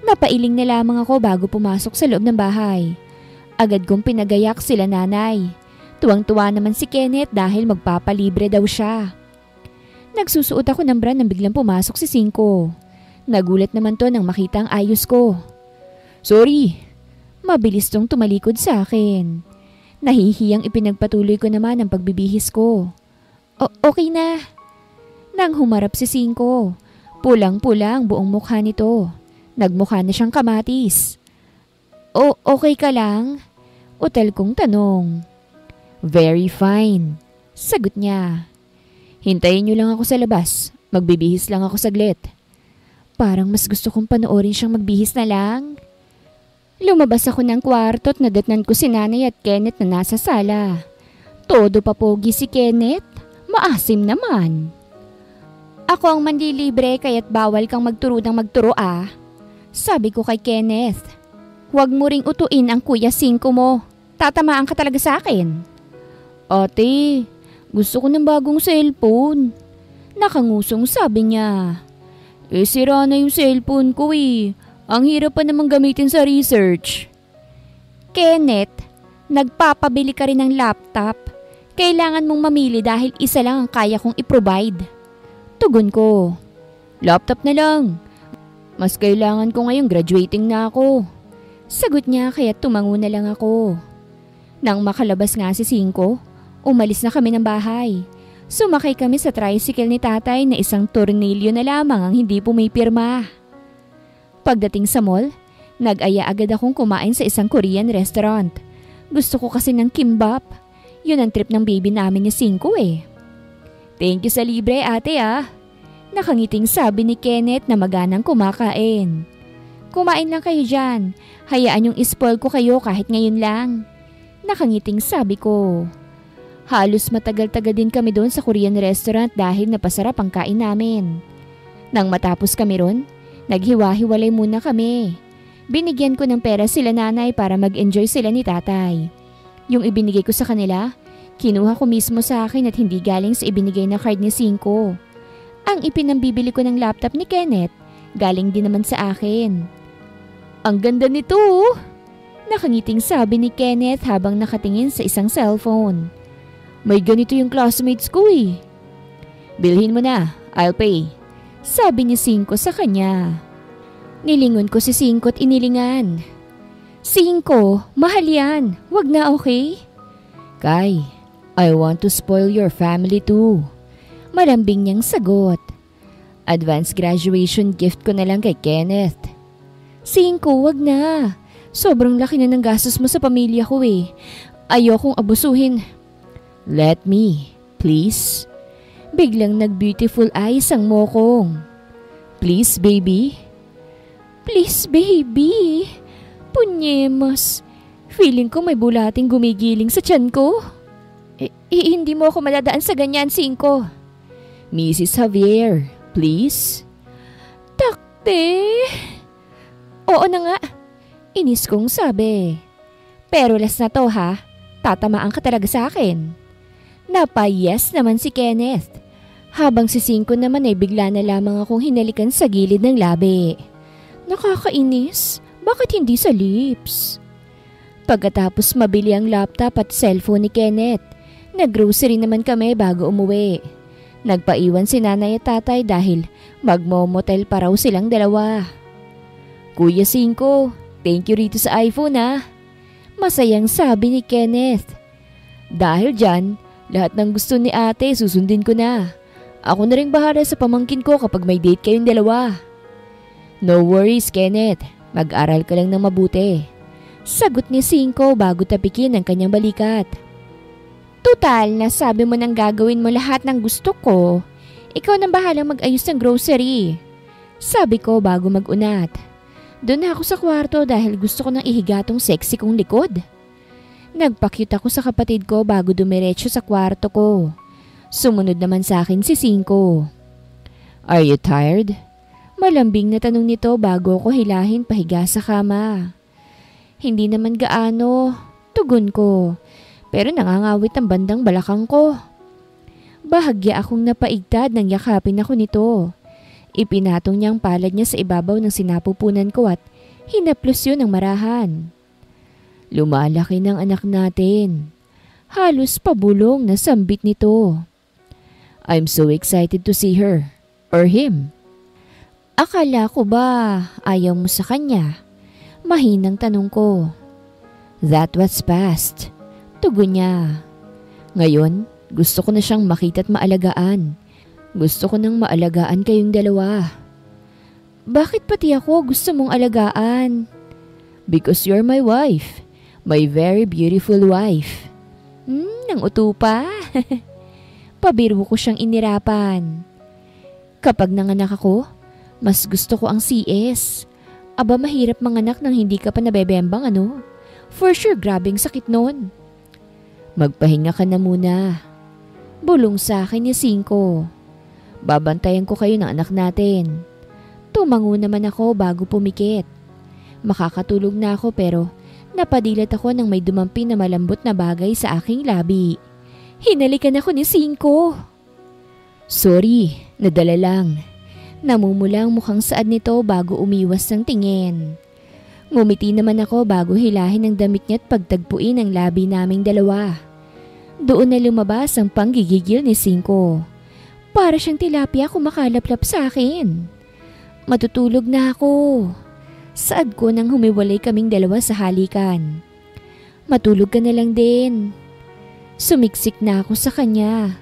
S1: Napailing na lamang ako bago pumasok sa loob ng bahay. Agad kong pinagayak sila nanay. Tuwang-tuwa naman si Kenneth dahil magpapalibre daw siya. Nagsusuot ako ng bra nang biglang pumasok si Cinco. Nagulat naman to nang makita ang ayos ko. "Sorry." Mabilis tong tumalikod sa akin. Nahihiyang ipinagpatuloy ko naman ang pagbibihis ko. Okay na." Nang humarap si Cinco, pulang-pula ang buong mukha nito. Nagmukha na siyang kamatis. O okay ka lang? Utal kong tanong. Very fine, sagot niya. Hintayin niyo lang ako sa labas. Magbibihis lang ako saglit. Parang mas gusto kong panoorin siyang magbihis na lang. Lumabas ako ng kwarto at nadatnan ko si Nanay at Kenneth na nasa sala. Todo pa pogi si Kenneth. Maasim naman. Ako ang manlilibre kaya't bawal kang magturo ng magturo ah. Sabi ko kay Kenneth. Huwag mo ring utuin ang Kuya Cinco mo. Tatamaan ka talaga sa akin. Ate, gusto ko ng bagong cellphone. Nakangusong sabi niya. Sira na yung cellphone ko eh. Ang hirap pa namang gamitin sa research. Kenneth, nagpapabili ka rin ng laptop. Kailangan mong mamili dahil isa lang ang kaya kong i-provide. Tugon ko. Laptop na lang. Mas kailangan ko ngayong graduating na ako. Sagot niya kaya tumango na lang ako. Nang makalabas nga si Cinco, umalis na kami ng bahay. Sumakay kami sa tricycle ni tatay na isang tornilyo na lamang ang hindi pumipirma. Pagdating sa mall, nag-aya agad akong kumain sa isang Korean restaurant. Gusto ko kasi ng kimbap. Yun ang trip ng baby namin ni Cinco eh. Thank you sa libre ate ah. Nakangiting sabi ni Kenneth na maganang kumakain. Kumain lang kayo dyan. Hayaan yung ispoil ko kayo kahit ngayon lang. Nakangiting sabi ko. Halos matagal-tagal din kami doon sa Korean restaurant dahil napasarap ang kain namin. Nang matapos kami ron, naghiwa-hiwalay muna kami. Binigyan ko ng pera sila nanay para mag-enjoy sila ni tatay. Yung ibinigay ko sa kanila, kinuha ko mismo sa akin at hindi galing sa ibinigay na card ni Cinco. Ang ipinambibili ko ng laptop ni Kenneth, galing din naman sa akin. Ang ganda nito! Nakangiting sabi ni Kenneth habang nakatingin sa isang cellphone. May ganito yung classmates ko eh. Bilhin mo na, I'll pay. Sabi ni Cinco sa kanya. Nilingon ko si Cinco at inilingan. Cinco, mahal yan. Wag na okay? Kai, I want to spoil your family too. Malambing niyang sagot. Advance graduation gift ko na lang kay Kenneth. Cinco, wag na. Sobrang laki na ng gastos mo sa pamilya ko eh. Ayokong abusuhin. Let me, please. Biglang nag-beautiful eyes ang mokong. Please, baby. Please, baby. Punyemos. Feeling ko may bulating gumigiling sa tiyan ko. Hindi mo ako madadaan sa ganyan, Cinco. Mrs. Javier, please. Takte. Oo na nga. Inis kong sabi. Pero last na to ha. Tatamaan ka talaga sa akin. Napa-yes naman si Kenneth. Habang si Cinco naman ay bigla na lamang akong hinalikan sa gilid ng labi. Nakakainis. Bakit hindi sa lips? Pagkatapos mabili ang laptop at cellphone ni Kenneth, nag-grocery naman kami bago umuwi. Nagpaiwan si nanay at tatay dahil magmo-motel pa raw silang dalawa. Kuya Cinco, thank you rito sa iPhone ah. Masayang sabi ni Kenneth. Dahil dyan, lahat ng gusto ni ate susundin ko na. Ako na rin bahala sa pamangkin ko kapag may date kayong dalawa. No worries, Kenneth. Mag-aral ka lang ng mabuti. Sagot ni Cinco bago tapikin ang kanyang balikat. Tutal, nasabi mo nang gagawin mo lahat ng gusto ko. Ikaw nang bahalang mag-ayos ng grocery. Sabi ko bago mag-unat. Doon ako sa kwarto dahil gusto ko nang ihiga tong sexy kong likod. Nagpakyut ako sa kapatid ko bago dumiretso sa kwarto ko. Sumunod naman sa akin si Cinco. Are you tired? Malambing na tanong nito bago ko hilahin pahiga sa kama. Hindi naman gaano, tugon ko. Pero nangangawit ang bandang balakang ko. Bahagya akong napaigtad nang yakapin ako nito. Ipinatong niya ang palad niya sa ibabaw ng sinapupunan ko at hinaplos yun ng marahan. Lumalaki ng anak natin. Halos pabulong na sambit nito. I'm so excited to see her. Or him. Akala ko ba ayaw mo sa kanya? Mahinang tanong ko. That was past. Tugon niya. Ngayon, gusto ko na siyang makita at maalagaan. Gusto ko nang maalagaan kayong dalawa. Bakit pati ako gusto mong alagaan?
S2: Because you're my wife. My very beautiful wife.
S1: Nang uto pa. Pabiro ko siyang inirapan. Kapag nanganak ako, mas gusto ko ang CS. Aba, mahirap manganak nang hindi ka pa nabebembang ano? For sure, grabing sakit nun.
S2: Magpahinga ka na muna.
S1: Bulong sa akin ni Cinco.
S2: Babantayan ko kayo ng anak natin.
S1: Tumango naman ako bago pumikit. Makakatulog na ako pero napadilat ako nang may dumampi na malambot na bagay sa aking labi. Hinalikan ako ni Cinco.
S2: Sorry, nadala lang.
S1: Namumulang mukhang saad nito bago umiwas ng tingin. Ngumiti naman ako bago hilahin ang damit niya at pagtagpuin ang labi naming dalawa. Doon na lumabas ang panggigigil ni Cinco. Para siyang tilapia kumakalaplap sa akin. Matutulog na ako. Saad ko nang humiwalay kaming dalawa sa halikan. Matulog ka na lang din. Sumiksik na ako sa kanya.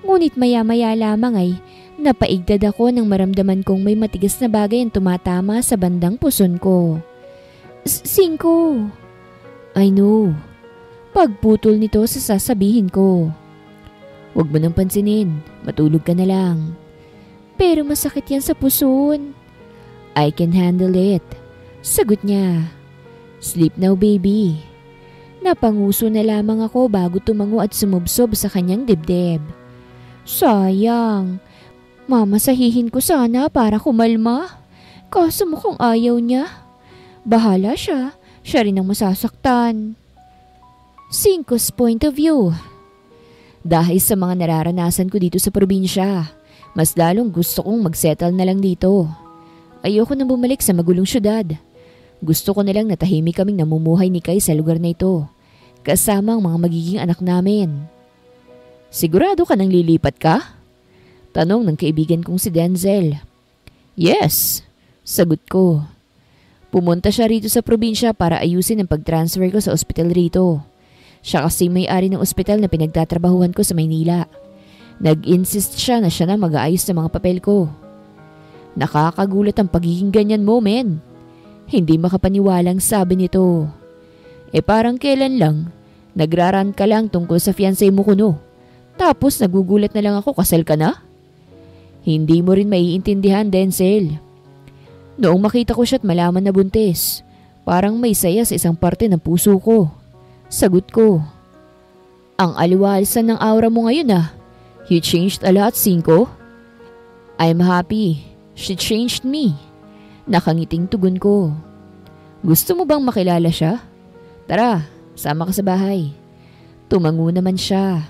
S1: Ngunit maya-maya lamang ay napaigdad ako nang maramdaman kong may matigas na bagay ang tumatama sa bandang puson ko. Cinco.
S2: I know.
S1: Pagputol nito sa sasabihin ko.
S2: Huwag mo nang pansinin. Matulog ka na lang.
S1: Pero masakit yan sa puson.
S2: I can handle it.
S1: Sagot niya.
S2: Sleep now, baby.
S1: Napanguso na lamang ako bago tumango at sumubsob sa kanyang dibdib. Sayang. Mamasahihin ko sana para kumalma. Kaso mukhang ayaw niya. Bahala siya. Siya rin ang masasaktan. Cinco's point of view.
S2: Dahil sa mga nararanasan ko dito sa probinsya, mas lalong gusto kong magsettle na lang dito. Ayoko nang bumalik sa magulong syudad. Gusto ko na lang na tahimik kaming namumuhay ni Kai sa lugar na ito, kasama ang mga magiging anak namin. Sigurado ka nang lilipat ka? Tanong ng kaibigan kong si Denzel. Yes, sagot ko. Pumunta siya rito sa probinsya para ayusin ang pag-transfer ko sa ospital rito. Siya kasi may-ari ng ospital na pinagtatrabahuhan ko sa Maynila. Nag-insist siya na siya na mag-aayos ng mga papel ko. Nakakagulat ang pagiging ganyan mo, men. Hindi makapaniwalang sabi nito. Parang kailan lang, nagraran ka lang tungkol sa fiancé mo kuno. Tapos nagugulat na lang ako, kasal ka na? Hindi mo rin maiintindihan, Denzel. Noong makita ko siya at malaman na buntis, parang may saya sa isang parte ng puso ko. Sagot ko. Ang aliwalisan ng aura mo ngayon ah. You changed a lot, Cinco. I'm happy. She changed me. Nakangiting tugon ko. Gusto mo bang makilala siya? Tara, sama ka sa bahay. Tumango naman siya.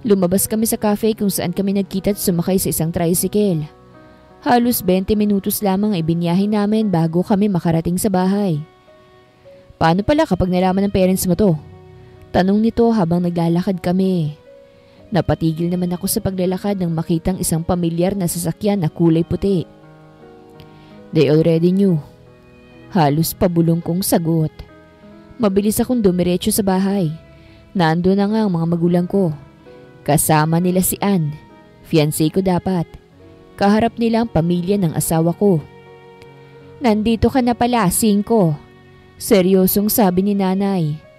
S2: Lumabas kami sa cafe kung saan kami nagkita at sumakay sa isang tricycle. Halos 20 minutos lamang ay binyahin namin bago kami makarating sa bahay. Paano pala kapag nalaman ng parents mo to? Tanong nito habang naglalakad kami. Napatigil naman ako sa paglalakad nang makitang isang pamilyar na sasakyan na kulay puti. They already knew. Halos pabulong kong sagot. Mabilis akong dumiretso sa bahay. Nando na nga ang mga magulang ko. Kasama nila si Ann. Fiancé ko dapat. Kaharap nila ang pamilya ng asawa ko. Nandito ka na pala, Cinco. Seryosong sabi ni nanay.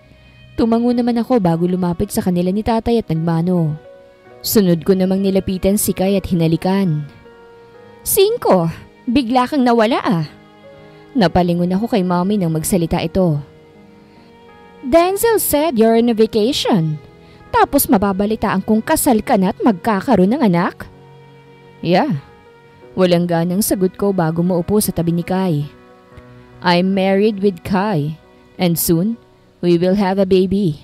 S2: Tumango naman ako bago lumapit sa kanila ni tatay at nagmano. Sunod ko namang nilapitan si Kai at hinalikan. Cinco, bigla kang nawala ah. Napalingon ako kay mommy nang magsalita ito. Denzel said you're on a vacation. Tapos mababalitaan kung kasal ka na at magkakaroon ng anak? Yeah. Walang ganang sagot ko bago maupo sa tabi ni Kai. I'm married with Kai and soon we will have a baby.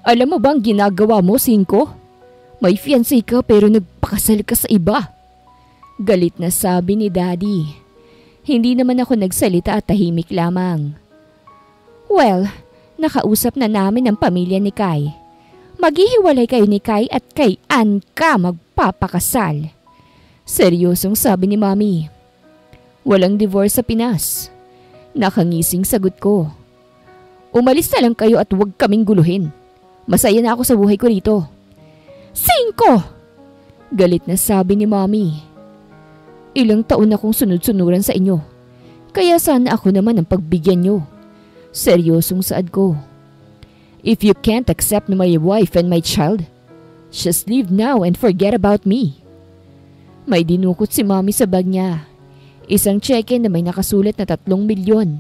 S2: Alam mo bang ginagawa mo, Cinco? May fiancé ka pero nagpakasal ka sa iba. Galit na sabi ni Daddy. Hindi naman ako nagsalita at tahimik lamang. Well, nakausap na namin ang pamilya ni Kai. Maghihiwalay kayo ni Kai at kay Ann ka magpapakasal. Seryosong sabi ni Mommy. Walang divorce sa Pinas. Nakangising sagot ko. Umalis na lang kayo at huwag kaming guluhin. Masaya na ako sa buhay ko rito. Cinco! Galit na sabi ni Mommy. Ilang taon akong sunod-sunuran sa inyo. Kaya sana ako naman ang pagbigyan nyo. Seryosong saad ko. If you can't accept my wife and my child, just leave now and forget about me. May dinukot si Mommy sa bag niya. Isang cheque na may nakasulat na 3 milyon.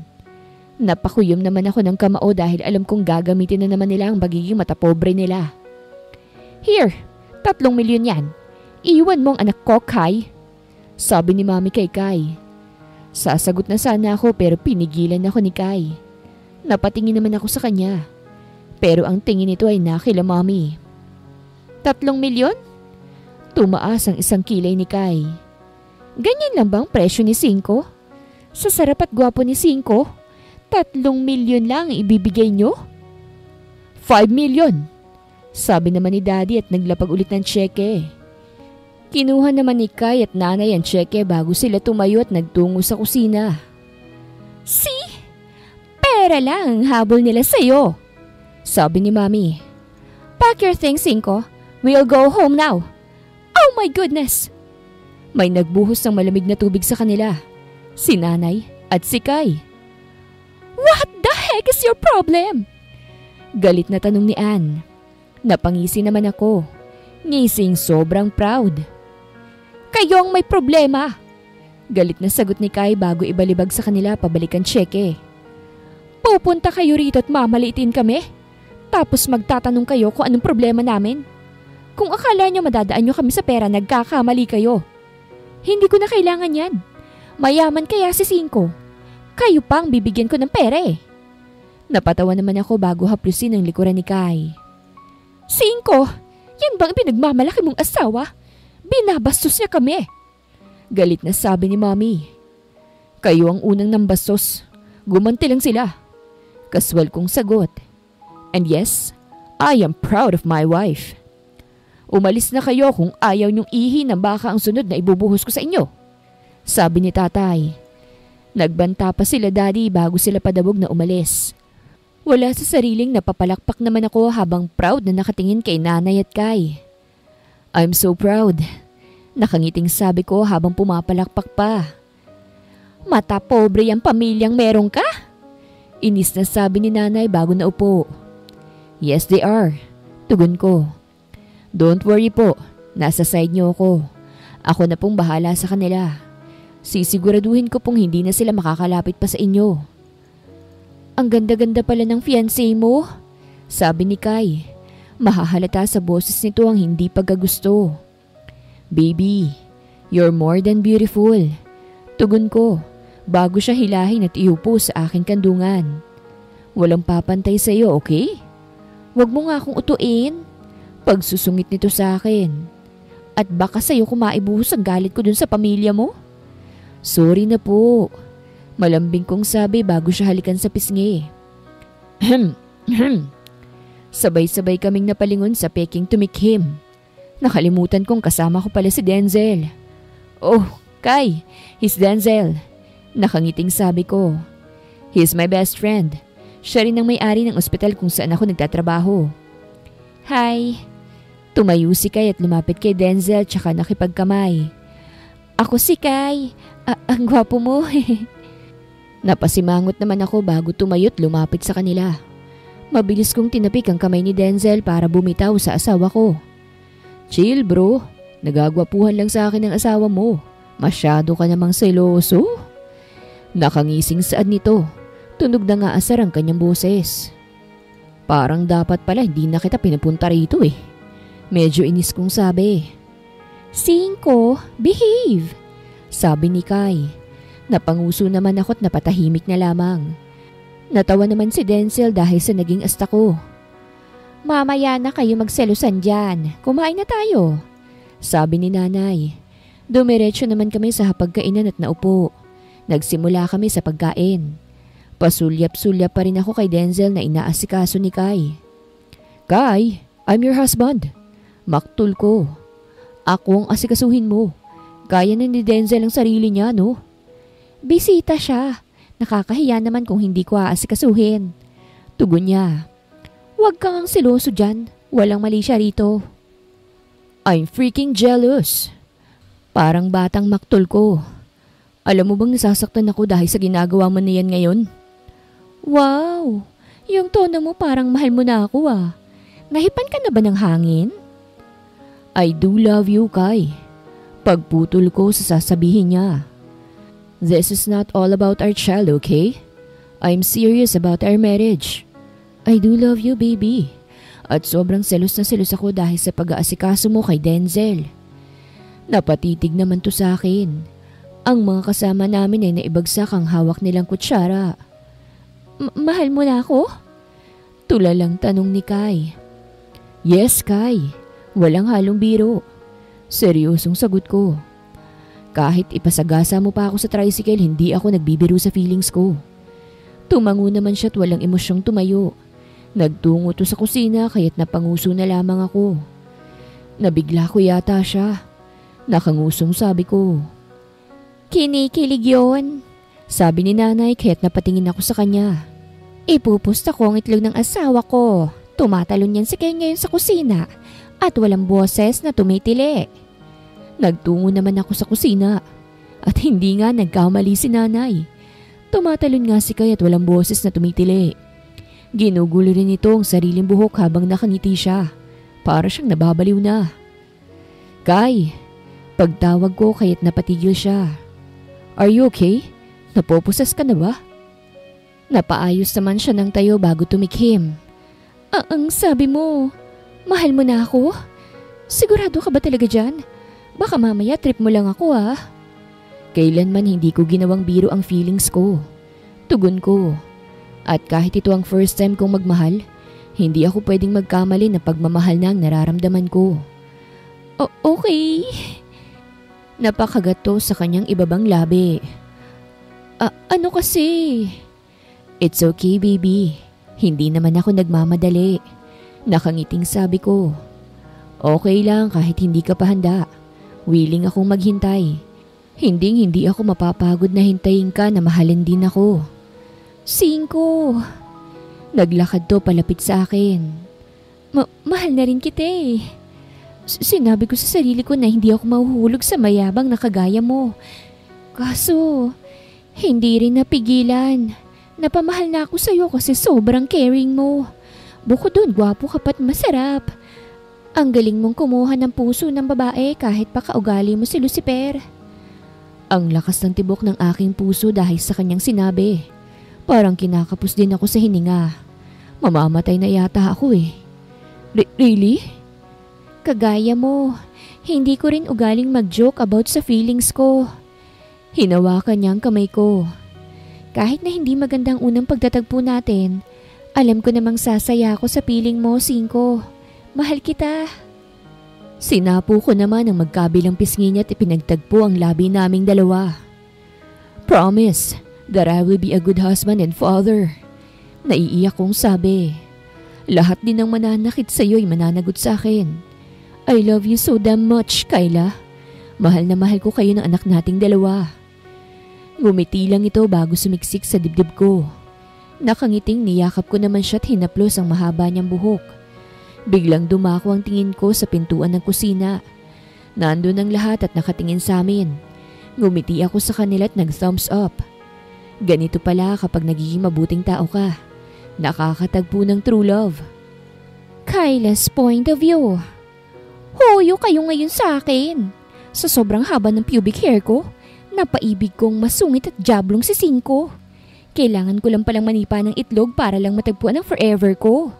S2: Napakuyom naman ako ng kamao dahil alam kong gagamitin na naman nila ang magiging matapobre nila. Here, 3 milyon yan. Iwan mo ang anak ko, Kai. Sabi ni Mommy kay Kai. Sasagot na sana ako pero pinigilan ako ni Kai. Napatingin naman ako sa kanya. Pero ang tingin nito ay nakila Mommy. 3 milyon? Tumaas ang isang kilay ni Kai. Ganyan lang bang presyo ni Cinco? Sa sarap at gwapo ni Cinco, 3 milyon lang ibibigay nyo? 5 milyon, sabi naman ni Daddy at naglapag ulit ng tseke. Kinuha naman ni Kai at Nanay ang tseke bago sila tumayo at nagtungo sa kusina. See? Pera lang ang habol nila sa'yo, sabi ni Mommy. Pack your things, Cinco. We'll go home now. Oh my goodness! May nagbuhos ng malamig na tubig sa kanila. Si Nanay at si Kai. What the heck is your problem? Galit na tanong ni Ann. Napangisi naman ako. Ngising sobrang proud. Kayo ang may problema. Galit na sagot ni Kai bago ibalibag sa kanila pabalikan tseke. Pupunta kayo rito at mamaliitin kami? Tapos magtatanong kayo kung anong problema namin? Kung akala nyo madadaan nyo kami sa pera, nagkakamali kayo. Hindi ko na kailangan yan. Mayaman kaya si Cinco. Kayo pa ang bibigyan ko ng pera eh. Napatawa naman ako bago haplusin ang likuran ni Kai. Cinco, yan bang pinagmamalaki mong asawa? Binabastos niya kami. Galit na sabi ni Mommy. Kayo ang unang nambastos. Gumanti lang sila. Kaswal kong sagot. And yes, I am proud of my wife. Umalis na kayo kung ayaw niyong ihi ng baka ang sunod na ibubuhos ko sa inyo, sabi ni Tatay. Nagbanta pa sila Daddy bago sila padabog na umalis. Wala sa sariling napapalakpak naman ako habang proud na nakatingin kay Nanay at Kai. I'm so proud. Nakangiting sabi ko habang pumapalakpak pa. Mata pobre ang pamilyang meron ka? Inis na sabi ni Nanay bago naupo. Yes, they are. Tugon ko. Don't worry po. Nasa side niyo ako. Ako na pong bahala sa kanila. Sisiguraduhin ko pong hindi na sila makakalapit pa sa inyo. Ang ganda-ganda pala ng fiancé mo, sabi ni Kai. Mahahalata sa boses nito ang hindi pagkagusto. Baby, you're more than beautiful. Tugon ko, bago siya hilahin at iupo sa aking kandungan. Walang papantay sa iyo, okay? Huwag mo nga akong utuin. Pagsusungit nito sa akin. At baka sa iyo kumaibuhos ang galit ko dun sa pamilya mo? Sorry na po. Malambing kong sabi bago siya halikan sa pisngi. Sabay-sabay kaming napalingon sa peking tumikhim. Nakalimutan kong kasama ko pala si Denzel. Oh, Kai, he's Denzel. Nakangiting sabi ko. He's my best friend. Siya rin ang may-ari ng ospital kung saan ako nagtatrabaho. Hi. Tumayo si Kai at lumapit kay Denzel tsaka nakipagkamay. Ako si Kai. Ang gwapo mo. Napasimangot naman ako bago tumayo't lumapit sa kanila. Mabilis kong tinapik ang kamay ni Denzel para bumitaw sa asawa ko. Chill bro, nagagwapuhan lang sa akin ang asawa mo. Masyado ka namang seloso. Nakangising saad nito. Tunog na nga asar ang kanyang boses. Parang dapat pala hindi na kita pinapunta rito eh. Medyo inis kong sabi. Cinco, behave, sabi ni Kai. Napanguso naman ako't napatahimik na lamang. Natawa naman si Denzel dahil sa naging asta ko. Mamaya na kayo magselusan dyan. Kumain na tayo, sabi ni Nanay. Dumiretso naman kami sa hapagkainan at naupo. Nagsimula kami sa pagkain. Pasulyap-sulyap pa rin ako kay Denzel na inaasikaso ni Kai. Kai, I'm your husband. Maktul ko. Ako ang asikasuhin mo. Kaya na ni Denzel ang sarili niya, no? Bisita siya. Nakakahiya naman kung hindi ko aasikasuhin. Tugon niya. Huwag kang siloso dyan. Walang mali siya rito. I'm freaking jealous. Parang batang maktol ko. Alam mo bang nasasaktan ako dahil sa ginagawa mo na yan ngayon?
S1: Wow! Yung tono mo parang mahal mo na ako ah. Nahipan ka na ba ng hangin?
S2: I do love you, Kai. Pagputol ko sa sasabihin niya. This is not all about our child, okay? I'm serious about our marriage. I do love you, baby. At sobrang selos na selos ako dahil sa pag-aasikaso mo kay Denzel. Napatitig naman to sa akin. Ang mga kasama namin ay naibagsak ang hawak nilang kutsara.
S1: Mahal mo na ako?
S2: Tulalang tanong ni Kai. Yes, Kai. Walang halong biro. Seryosong sagot ko. Kahit ipasagasa mo pa ako sa tricycle, hindi ako nagbibiro sa feelings ko. Tumango naman siya at walang emosyong tumayo. Nagtungo to sa kusina kaya't napanguso na lamang ako. Nabigla ko yata siya. Nakangusong sabi ko.
S1: Kinikilig yun,
S2: sabi ni nanay kaya't napatingin ako sa kanya.
S1: Ipupusta ko ang itlog ng asawa ko. Tumatalon yan si Ken ngayon sa kusina at walang boses na tumitili.
S2: Nagtungo naman ako sa kusina at hindi nga nagkamali si nanay. Tumatalon nga si Kai at walang boses na tumitili. Ginugulo rin ito ang sariling buhok habang nakangiti siya. Para siyang nababaliw na. Kai, pagtawag ko kaya't napatigil siya. Are you okay? Napoposes ka na ba? Napaayos naman siya ng tayo bago tumikhim.
S1: Ang sabi mo, mahal mo na ako? Sigurado ka ba talaga dyan? Baka mamaya trip mo lang ako ah.
S2: Kailanman hindi ko ginawang biro ang feelings ko. Tugon ko. At kahit ito ang first time kong magmahal, hindi ako pwedeng magkamali na pagmamahal na ang nararamdaman ko.
S1: Okay.
S2: Napakagat to sa kanyang ibabang labi.
S1: Ano kasi?
S2: It's okay, baby. Hindi naman ako nagmamadali. Nakangiting sabi ko. Okay lang kahit hindi ka pa handa. Willing akong maghintay. Hindi ako mapapagod na hintayin ka na mahalin din ako.
S1: 5.
S2: Naglakad to palapit sa akin.
S1: Mahal na rin kita eh. Sinabi ko sa sarili ko na hindi ako mahuhulog sa mayabang na kagaya mo. Kaso, hindi rin napigilan. Napamahal na ako sa'yo kasi sobrang caring mo. Bukod doon, gwapo ka pa't masarap. Ang galing mong kumuha ng puso ng babae kahit pa kaugali mo si Lucifer.
S2: Ang lakas ng tibok ng aking puso dahil sa kanyang sinabi. Parang kinakapos din ako sa hininga. Mamamatay na yata ako eh. Really?
S1: Kagaya mo, hindi ko rin ugaling mag-joke about sa feelings ko.
S2: Hinawakan niya ang kamay ko.
S1: Kahit na hindi magandang unang pagtatagpo natin, alam ko namang sasaya ako sa piling mo, 5. Mahal kita.
S2: Sinapo ko naman ang magkabilang pisngi niya at ipinagtagpo ang labi naming dalawa. Promise that I will be a good husband and father. Naiiyak kong sabi. Lahat din ng mananakit sa iyo ay mananagot sa akin. I love you so damn much, Kyla. Mahal na mahal ko kayo ng anak nating dalawa. Ngumiti lang ito bago sumiksik sa dibdib ko. Nakangiting niyakap ko naman siya at hinaplos ang mahaba niyang buhok. Biglang dumako ang tingin ko sa pintuan ng kusina. Nandun ang lahat at nakatingin sa amin. Ngumiti ako sa kanila at nag-thumbs up. Ganito pala kapag nagiging mabuting tao ka. Nakakatagpo ng true love.
S1: Kyla's point of view. Huyo kayo ngayon sa akin. Sa sobrang haba ng pubic hair ko, napaibig kong masungit at jablong si 5. Kailangan ko lang palang manipa ng itlog para lang matagpuan ang forever ko.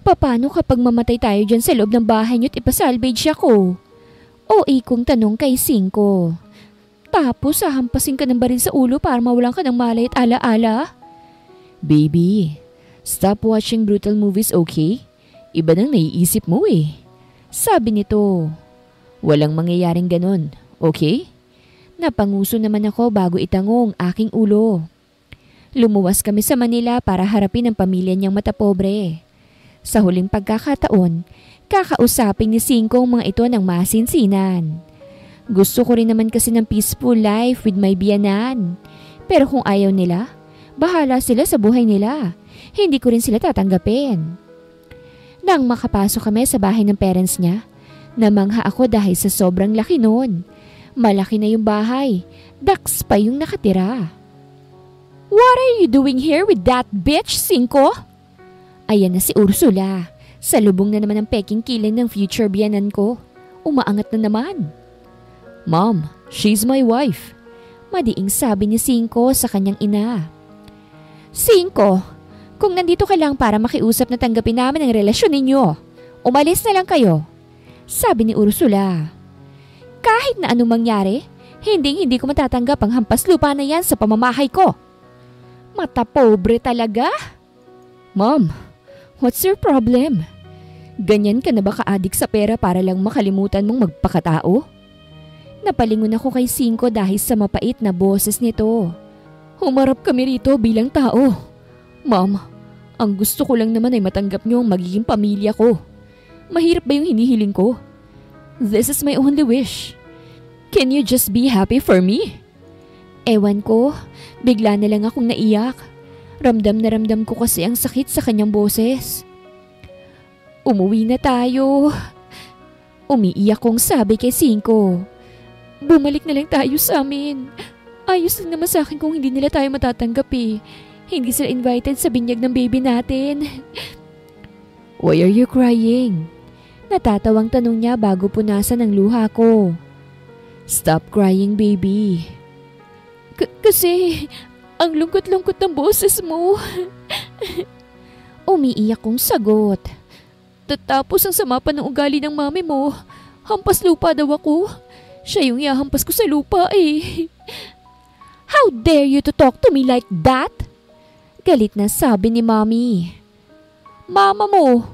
S1: Paano kapag mamatay tayo dyan sa loob ng bahay niyo at ipasalvage ako? O kong tanong kay 5. Tapos hahampasin ka ng baril sa ulo para mawalan ka ng malay at ala-ala?
S2: Baby, stop watching brutal movies, okay? Iba nang naiisip mo eh. Sabi nito. Walang mangyayaring ganon, okay? Napanguso naman ako bago itango ang aking ulo. Lumuwas kami sa Manila para harapin ang pamilya niyang matapobre. Sa huling pagkakataon, kakausapin ni 5 ang mga ito ng masinsinan. Gusto ko rin naman kasi ng peaceful life with my biyanan. Pero kung ayaw nila, bahala sila sa buhay nila. Hindi ko rin sila tatanggapin. Nang makapasok kami sa bahay ng parents niya,
S1: Namangha ako dahil sa sobrang laki nun. Malaki na yung bahay. Ducks pa yung nakatira. What are you doing here with that bitch, Cinco? Ayan na si Ursula. Salubong na naman ang peking kilay ng future biyanan ko. Umaangat na naman.
S2: Mom, she's my wife.
S1: Madiing sabi ni Cinco sa kanyang ina. Cinco, kung nandito ka lang para makiusap na tanggapin namin ang relasyon ninyo, umalis na lang kayo. Sabi ni Ursula. Kahit na anong mangyari, hindi ko matatanggap ang hampas lupa na yan sa pamamahay ko. Mata pobre talaga.
S2: Mom, what's your problem? Ganyan ka na ba ka-addict sa pera para lang makalimutan mong magpakatao?
S1: Napalingon ako kay Cinco dahil sa mapait na boses nito. Humarap kami rito bilang tao.
S2: Mom, ang gusto ko lang naman ay matanggap niyo ang magiging pamilya ko. Mahirap ba yung hinihiling ko? This is my only wish. Can you just be happy for me?
S1: Ewan ko, bigla na lang akong naiyak. Ramdam na ramdam ko kasi ang sakit sa kanyang boses. Umuwi na tayo. Umiiyak kong sabi kay Cinco. Bumalik na lang tayo sa amin. Ayos lang naman sa akin kung hindi nila tayo matatanggap eh. Hindi sila invited sa binyag ng baby natin.
S2: Why are you crying?
S1: Natatawang tanong niya bago punasan ang luha ko.
S2: Stop crying, baby.
S1: Kasi ang lungkot-lungkot ng boses mo. Umiiyak kong sagot. Tapos ang sama pa ng ugali ng mami mo. Hampas lupa daw ako. Siya yung ihahampas ko sa lupa eh. How dare you to talk to me like that? Galit na sabi ni mami. Mama mo.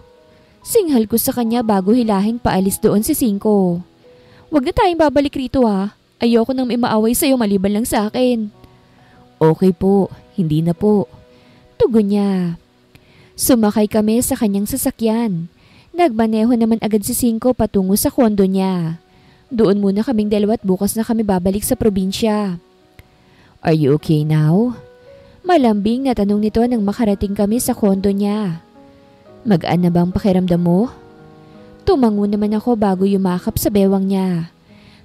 S1: Singhal ko sa kanya bago hilahin paalis doon si Cinco. Huwag na tayong babalik rito ha. Ayoko nang may maaway sa'yo maliban lang sa akin.
S2: Okay po, hindi na po.
S1: Tugon niya. Sumakay kami sa kanyang sasakyan. Nagmaneho naman agad si Cinco patungo sa kondo niya. Doon muna kaming dalawa at bukas na kami babalik sa probinsya.
S2: Are you okay now?
S1: Malambing na tanong nito nang makarating kami sa kondo niya. Magaan na bang pakiramdam mo? Tumango naman ako bago yumakap sa bewang niya.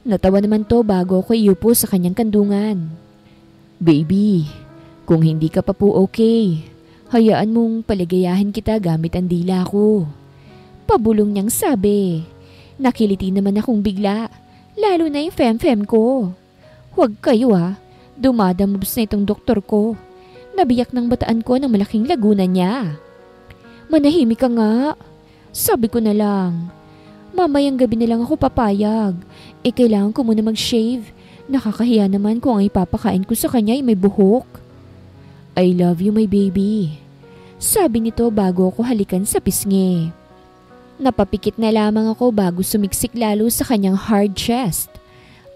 S1: Natawa naman to bago ako iupo sa kanyang kandungan.
S2: Baby, kung hindi ka pa po okay, hayaan mong paligayahin kita gamit ang dila ko.
S1: Pabulong niyang sabi. Nakiliti naman akong bigla, lalo na yung fem-fem ko. Huwag kayo dumadamobs na itong doktor ko. Nabiyak ng bataan ko ng malaking laguna niya. Manahimik ka nga. Sabi ko na lang. Mamayang gabi na lang ako papayag. Kailangan ko muna mag-shave. Nakakahiya naman kung ang ipapakain ko sa kanya ay may buhok.
S2: I love you, my baby.
S1: Sabi nito bago ako halikan sa pisngi. Napapikit na lamang ako bago sumiksik lalo sa kanyang hard chest.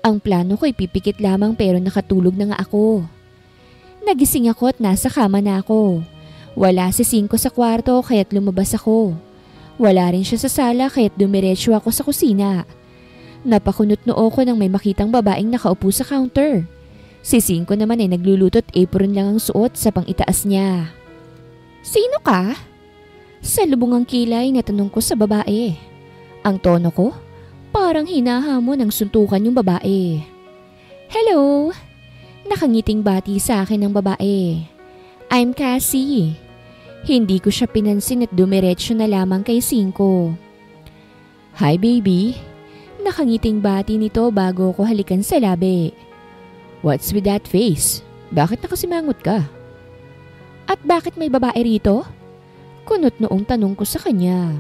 S1: Ang plano ko ay pipikit lamang pero nakatulog na nga ako. Nagising ako at nasa kama na ako. Wala si Cinco sa kwarto kaya't lumabas ako. Wala rin siya sa sala kaya't dumiretso ako sa kusina. Napakunot noo ko nang may makitang babaeng nakaupo sa counter. Si Cinco naman ay nagluluto't apron lang ang suot sa pang-itaas niya. Sino ka? Sa lubungang kilay na tanong ko sa babae. Ang tono ko, parang hinahamon ng suntukan yung babae. Hello! Nakangiting bati sa akin ng babae. I'm Cassie. Hindi ko siya pinansin at dumiretso na lamang kay Cinco.
S2: Hi baby.
S1: Nakangiting bati nito bago ko halikan sa labi.
S2: What's with that face? Bakit nakasimangot ka?
S1: At bakit may babae rito? Kunot noong tanong ko sa kanya.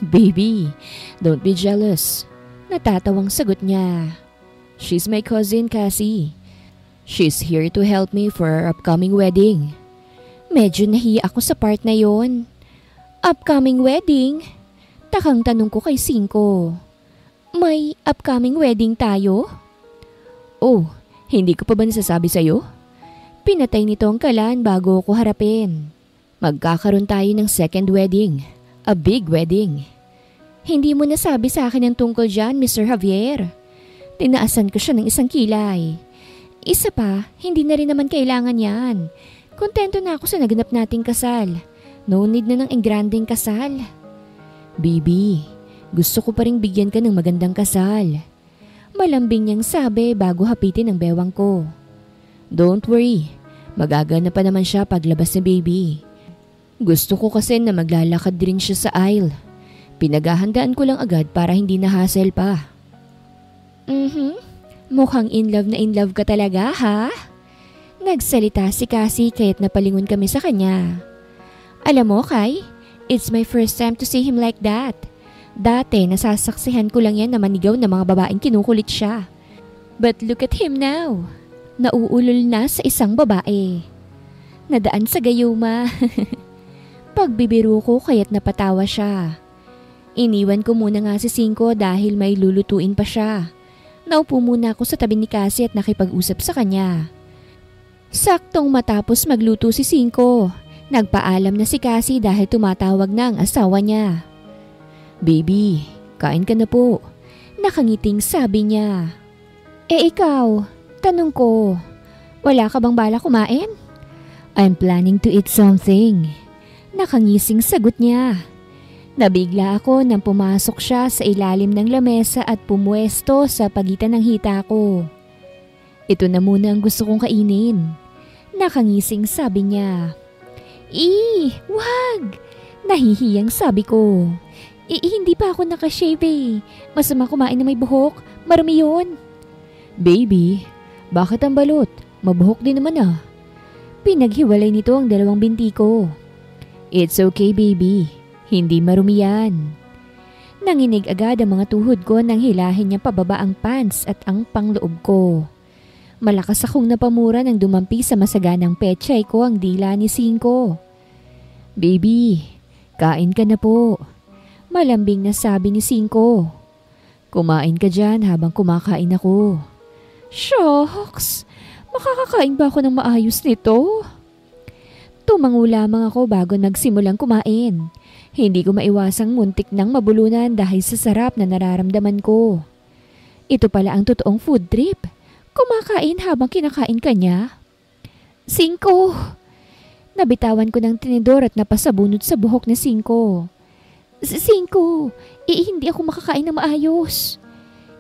S2: Baby, don't be jealous.
S1: Natatawang sagot niya.
S2: She's my cousin Cassie. She's here to help me for our upcoming wedding.
S1: Medyo nahiya ako sa part na yon. Upcoming wedding? Takang tanong ko kay Cinco. May upcoming wedding tayo?
S2: Oh, hindi ko pa ba nasasabi sa'yo?
S1: Pinatay nito ang kalan bago ko harapin.
S2: Magkakaroon tayo ng second wedding. A big wedding.
S1: Hindi mo nasabi sa akin ang tungkol dyan, Mr. Javier. Tinaasan ko siya ng isang kilay. Isa pa, hindi na rin naman kailangan yan. Kontento na ako sa naganap nating kasal. No need na ng engranding kasal.
S2: Baby, Gusto ko pa ring bigyan ka ng magandang kasal. Malambing niyang sabi bago hapitin ang bewang ko. Don't worry, magagana pa naman siya paglabas ni baby. Gusto ko kasi na maglalakad din siya sa aisle. Pinaghahandaan ko lang agad para hindi na hassle pa.
S1: Mukhang in love ka talaga, ha? Nagsalita si Cassie kaya't napalingon kami sa kanya. Alam mo, Kai, it's my first time to see him like that. Dati, nasasaksihan ko lang yan na manigaw na mga babaeng kinukulit siya. But look at him now. Nauulol na sa isang babae. Nadaan sa gayuma. Pagbibiro ko kaya't napatawa siya. Iniwan ko muna nga si Cinco dahil may lulutuin pa siya. Naupo muna ako sa tabi ni Cassie at nakipag-usap sa kanya. Saktong matapos magluto si Cinco, nagpaalam na si Cassie dahil tumatawag na ang asawa niya. Baby, kain ka na po. Nakangiting sabi niya. Ikaw, tanong ko, wala ka bang bala kumain? I'm planning to eat something. Nakangising sagot niya. Nabigla ako nang pumasok siya sa ilalim ng lamesa at pumuesto sa pagitan ng hita ko. Ito na muna ang gusto kong kainin. Nakangising sabi niya. Wag! Nahihiyang sabi ko. Hindi pa ako nakashave eh. Masama kumain na may buhok. Marami yun. Baby, bakit ang balot? Mabuhok din naman ah. Pinaghiwalay nito ang dalawang binti ko. It's okay baby. Hindi marumi yan. Nanginig agad ang mga tuhod ko nang hilahin niya pababa ang pants at ang pangloob ko. Malakas akong napamura nang dumampi sa masaganang pechay ko ang dila ni Cinco. Baby, kain ka na po. Malambing na sabi ni Cinco. Kumain ka dyan habang kumakain ako. Shucks! Makakakain ba ako ng maayos nito? Tumango lamang ako bago nagsimulang kumain. Hindi ko maiwasang muntik nang mabulunan dahil sa sarap na nararamdaman ko. Ito pala ang totoong food trip. Kumakain habang kinakain ka niya. Cinco! Nabitawan ko ng tinidor at napasabunod sa buhok ni Cinco. Cinco! Hindi ako makakain ng maayos.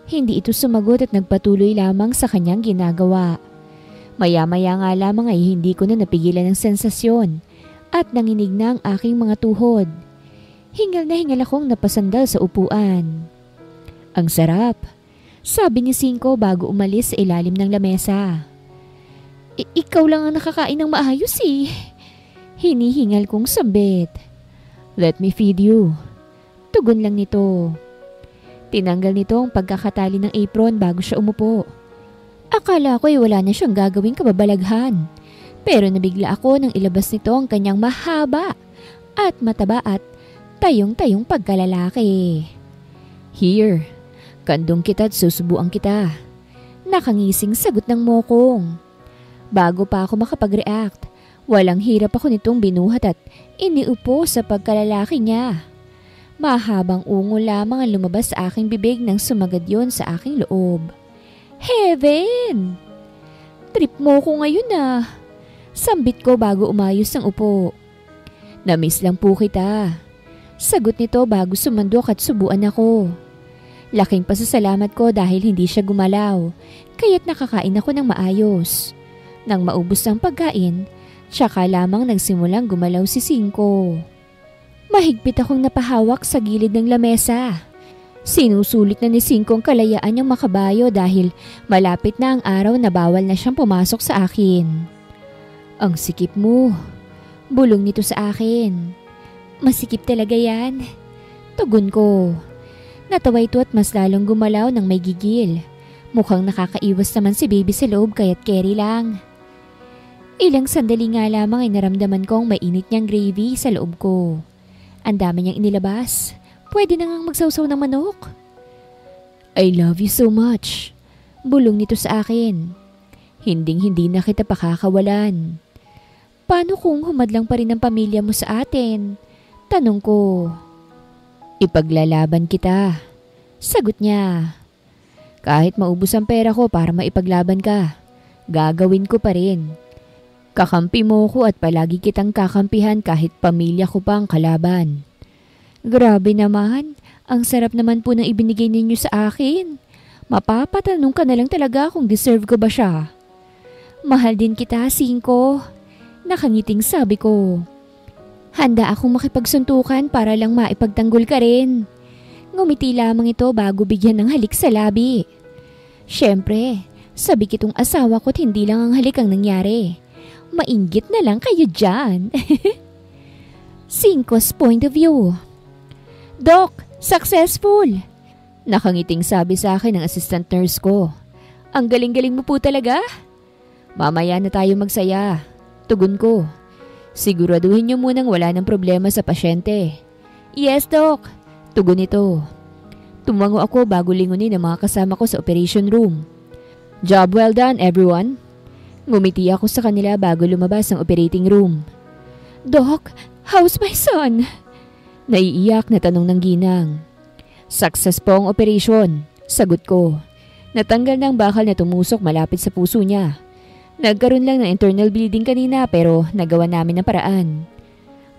S1: Hindi ito sumagot at nagpatuloy lamang sa kanyang ginagawa. Maya-maya nga lamang ay hindi ko na napigilan ng sensasyon at nanginig na ang aking mga tuhod. Hingal na hingal akong napasandal sa upuan. Ang sarap, sabi ni Cinco bago umalis sa ilalim ng lamesa. Ikaw lang ang nakakain ng maayos eh. Hinihingal kong sambit. Let me feed you. Tugon lang nito. Tinanggal nito ang pagkakatali ng apron bago siya umupo. Akala ko ay wala na siyang gagawing kababalaghan. Pero nabigla ako nang ilabas nito ang kanyang mahaba at mataba at tayong-tayong pagkalalaki. Here, kandong kita at susubuan kita. Nakangising sagot ng mokong. Bago pa ako makapag-react, walang hirap ako nitong binuhat at iniupo sa pagkalalaki niya. Mahabang ungo lamang ang lumabas sa aking bibig nang sumagad yon sa aking loob. Heaven! Trip mo ko ngayon ah. Sambit ko bago umayos ang upo. Namiss lang po kita. Sagot nito bago sumandok at subuan ako. Laking pasasalamat ko dahil hindi siya gumalaw, kaya't nakakain ako ng maayos. Nang maubos ang pagkain, tsaka lamang nagsimulang gumalaw si Cinco. Mahigpit akong napahawak sa gilid ng lamesa. Sinusulit na ni Cinco ang kalayaan niyang makabayo dahil malapit na ang araw na bawal na siyang pumasok sa akin. Ang sikip mo. Bulong nito sa akin. Masikip talaga yan. Tugon ko. Natawa ito at mas lalong gumalaw ng may gigil. Mukhang nakakaiwas naman si baby sa loob kaya't carry lang. Ilang sandali nga lamang ay naramdaman kong mainit niyang gravy sa loob ko. Ang dami niyang inilabas. Pwede na ngang magsawsaw ng manok. I love you so much. Bulong nito sa akin. Hinding-hindi na kita pakakawalan. Paano kung humadlang pa rin ang pamilya mo sa atin? Tanong ko. Ipaglalaban kita. Sagot niya. Kahit maubos ang pera ko para maipaglaban ka, gagawin ko pa rin. Kakampi mo ko at palagi kitang kakampihan kahit pamilya ko pa ang kalaban. Grabe naman, Ang sarap naman po ng ibinigay ninyo sa akin. Mapapatanong ka na lang talaga kung deserve ko ba siya. Mahal din kita, Cinco. Nakangiting sabi ko. Handa akong makipagsuntukan para lang maipagtanggol ka rin. Ngumiti lamang ito bago bigyan ng halik sa labi. Siyempre, sabi kitong asawa ko't hindi lang ang halik ang nangyari. Mainggit na lang kayo dyan. Cinco's point of view. Doc, successful! Nakangiting sabi sa akin ng assistant nurse ko. Ang galing-galing mo po talaga. Mamaya na tayo magsaya. Tugon ko. Siguraduhin niyo munang wala ng problema sa pasyente. Yes, Doc. Tugon nito. Tumango ako bago lingunin ang mga kasama ko sa operation room. Job well done, everyone. Ngumiti ako sa kanila bago lumabas ng operating room. Doc, how's my son? Naiiyak na tanong ng ginang. Success po ang operasyon, sagot ko. Natanggal ng bakal na tumusok malapit sa puso niya. Nagkaroon lang ng internal bleeding kanina pero nagawa namin ng paraan.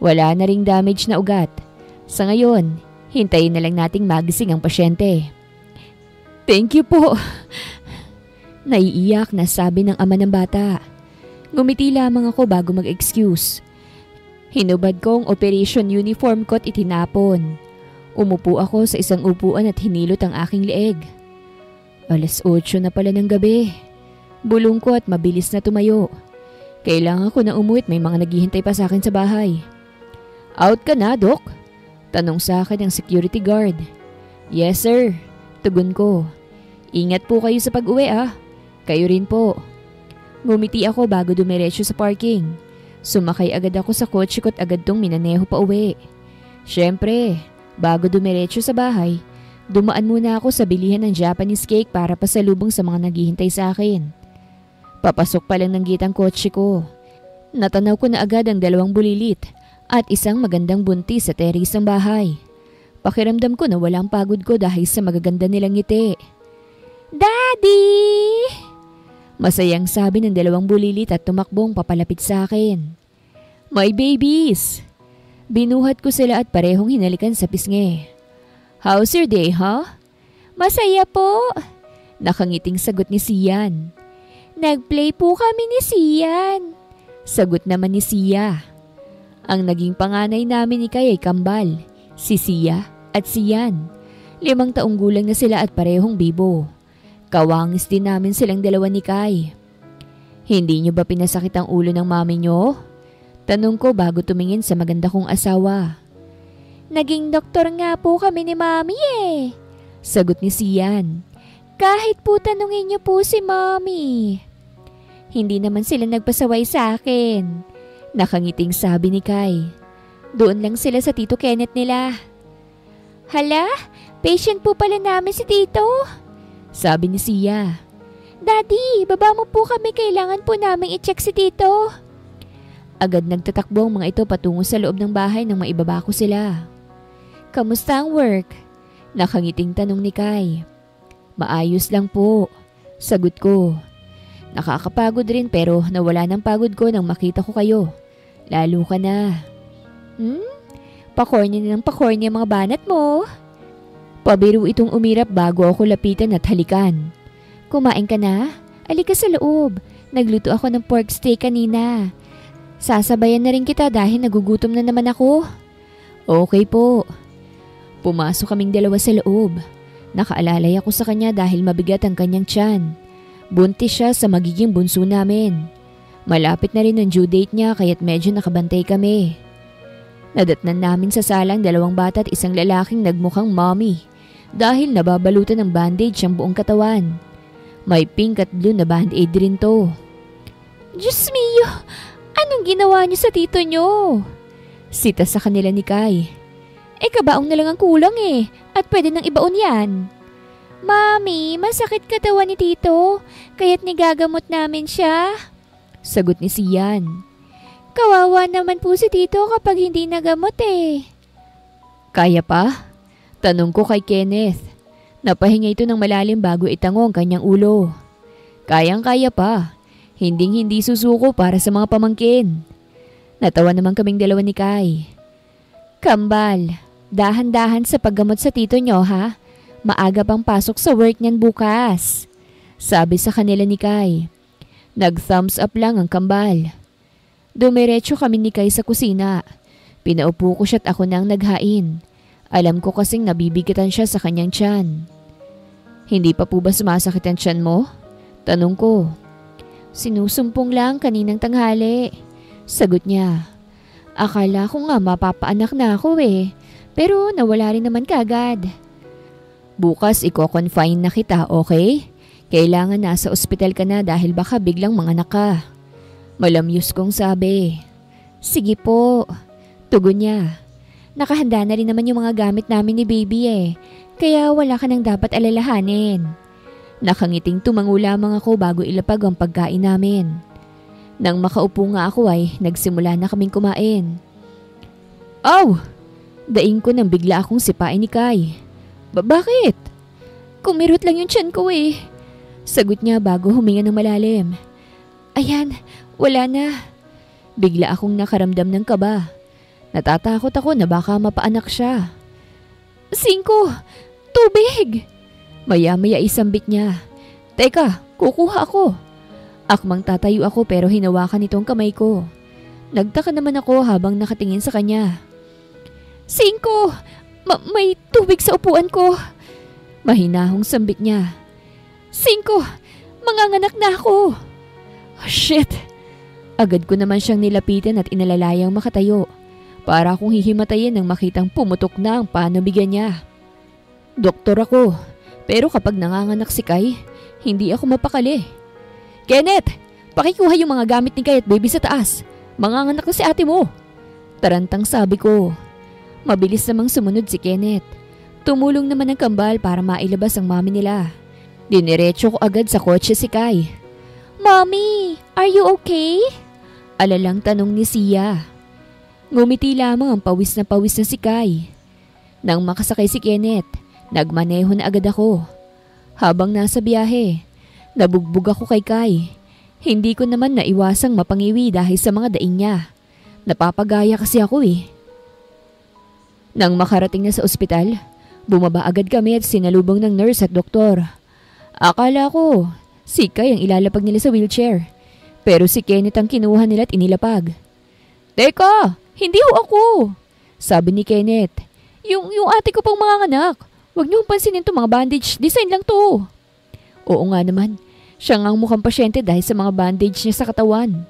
S1: Wala na ring damage na ugat. Sa ngayon, hintayin na lang nating magising ang pasyente. Thank you po. Naiiyak na sabi ng ama ng bata. Ngumiti lamang ako bago mag-excuse. Hinubad ko ang operation uniform ko't itinapon. Umupo ako sa isang upuan at hinilot ang aking leeg. 8:00 na pala ng gabi. Bulong ko at mabilis na tumayo. Kailangan ko na umuwi at may mga naghihintay pa sa akin sa bahay. Out ka na, Doc? Tanong sa akin ang security guard. Yes, sir. Tugon ko. Ingat po kayo sa pag-uwi Kayo rin po. Ngumiti ako bago dumiretso sa parking. Sumakay agad ako sa kotse ko't agad tong minaneho pa uwi. Siyempre, bago dumiretso sa bahay, dumaan muna ako sa bilihan ng Japanese cake para pasalubong sa mga naghihintay sa akin. Papasok pa lang ng gitang kotse ko. Natanaw ko na agad ang 2 bulilit at isang magandang buntis sa terrace ng bahay. Pakiramdam ko na walang pagod ko dahil sa magaganda nilang ngiti. Daddy! Masayang sabi ng 2 bulilit at tumakbong papalapit sa akin. My babies! Binuhat ko sila at parehong hinalikan sa pisngi. How's your day, Masaya po! Nakangiting sagot ni Sian. Nagplay po kami ni Sian. Sagot naman ni Sia. Ang naging panganay namin ni Kai ay kambal, si Sia at Sian. 5 taong gulang na sila at parehong bibo. Kawangis din namin silang 2 ni Kai. Hindi niyo ba pinasakit ang ulo ng mami niyo? Tanong ko bago tumingin sa maganda kong asawa. Naging doktor nga po kami ni mami Sagot ni Sian. Kahit po tanungin niyo po si mami. Hindi naman sila nagpasaway sa akin. Nakangiting sabi ni Kai. Doon lang sila sa Tito Kenneth nila. Hala, patient po pala namin si Tito. Sabi ni Sia. Daddy, baba mo po kami, kailangan po namin i-check si Tito. Agad nagtatakbo ang mga ito patungo sa loob ng bahay nang maibaba ko sila. Kamusta ang work? Nakangiting tanong ni Kai. Maayos lang po, sagot ko. Nakakapagod rin pero nawala ng pagod ko nang makita ko kayo. Lalo ka na. Pakornya na ng pakornya mga banat mo. Pabiro itong umirap bago ako lapitan at halikan. Kumain ka na? Alika sa loob. Nagluto ako ng pork steak kanina. Sasabayan na rin kita dahil nagugutom na naman ako. Okay po. Pumasok kaming 2 sa loob. Nakaalalay ako sa kanya dahil mabigat ang kanyang tiyan. Buntis siya sa magiging bunso namin. Malapit na rin ang due date niya kaya't medyo nakabantay kami. Nadatnan namin sa salang 2 bata at isang lalaking nagmukhang mommy dahil nababalutan ng bandage ang buong katawan. May pink at blue na band-aid rin to. Diyos mio! Anong ginawa niyo sa tito niyo? Sita sa kanila ni Kai. Kabaong na lang ang kulang at pwede nang ibaon yan. Mami, masakit katawan ni tito, kaya't nigagamot namin siya. Sagot ni Sian. Kawawa naman po si tito kapag hindi nagamot Kaya pa? Tanong ko kay Kenneth. Napahinga ito ng malalim bago itango ang kanyang ulo. Kayang-kaya pa. Hinding-hindi susuko para sa mga pamangkin. Natawa naman kaming 2 ni Kai. Kambal, Dahan-dahan sa paggamot sa tito nyo ha. Maaga pang pasok sa work niyan bukas. Sabi sa kanila ni Kai. Nag-thumbs up lang ang kambal. Dumiretso kami ni Kai sa kusina. Pinaupo ko siya't ako nang naghain. Alam ko kasing nabibigatan siya sa kanyang tiyan. Hindi pa po ba sumasakit ang tiyan mo? Tanong ko. Sinusumpong lang kaninang tanghali. Sagot niya. Akala ko nga mapapaanak na ako pero nawala rin naman kagad. Bukas iko-confine na kita, okay? Kailangan nasa ospital ka na dahil baka biglang manganak ka. Malamyos kong sabi. Sige po. Tugon niya. Nakahanda na rin naman yung mga gamit namin ni baby kaya wala ka nang dapat alalahanin. Nakangiting tumango lamang ako bago ilapag ang pagkain namin. Nang makaupo nga ako ay nagsimula na kaming kumain. Aw! Daing ko nang bigla akong sipain ni Kai. Bakit? Kumirot lang yung tiyan ko Sagot niya bago huminga ng malalim. Ayan, wala na. Bigla akong nakaramdam ng kaba. Natatakot ako na baka mapaanak siya. 5! Tubig! Maya-maya isambit niya. Teka, kukuha ako. Akmang tatayo ako pero hinawakan itong kamay ko. Nagtaka naman ako habang nakatingin sa kanya. 5! May tubig sa upuan ko. Mahinahong sambit niya. 5! Manganganak na ako. Oh, shit! Agad ko naman siyang nilapitan at inalalayang makatayo. Para akong hihimatayin nang makitang pumutok na ang panubigan niya. Doktor ako, pero kapag nanganganak si Kai, hindi ako mapakali. Kenneth! Pakikuha yung mga gamit ni Kai at baby sa taas. Manganganak na si ate mo. Tarantang sabi ko. Mabilis namang sumunod si Kenneth. Tumulong naman ang kambal para mailabas ang mami nila. Diniretso ko agad sa kotse si Kai. Mommy, are you okay? Alalang tanong ni Sia. Ngumiti lamang ang pawis na si Kai. Nang makasakay si Kenneth, nagmaneho na agad ako. Habang nasa biyahe, nabugbog ako kay Kai. Hindi ko naman naiwasang mapangiwi dahil sa mga daing niya. Napapagaya kasi ako Nang makarating na sa ospital, bumaba agad kami at sinalubong ng nurse at doktor. Akala ko, si Kai ang ilalapag nila sa wheelchair. Pero si Kenneth ang kinuha nila at inilapag. Teka, hindi ako! Sabi ni Kenneth. Yung ate ko pang mga anak. Huwag niyong pansinin itong mga bandage. Design lang to. Oo nga naman. Siya nga ang mukhang pasyente dahil sa mga bandage niya sa katawan.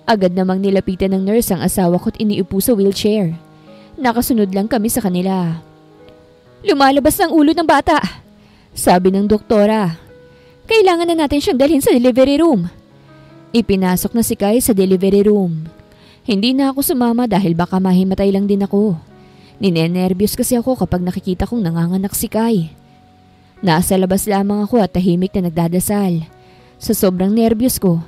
S1: Agad namang nilapitan ng nurse ang asawa ko at iniupo sa wheelchair. Nakasunod lang kami sa kanila. Lumalabas ng ulo ng bata. Sabi ng doktora. Kailangan na natin siyang dalhin sa delivery room. Ipinasok na si Kai sa delivery room. Hindi na ako sumama dahil baka mahimatay lang din ako. Ninenervyos kasi ako kapag nakikita kong nanganganak si Kai. Nasa labas lamang ako at tahimik na nagdadasal. Sa sobrang nervyos ko,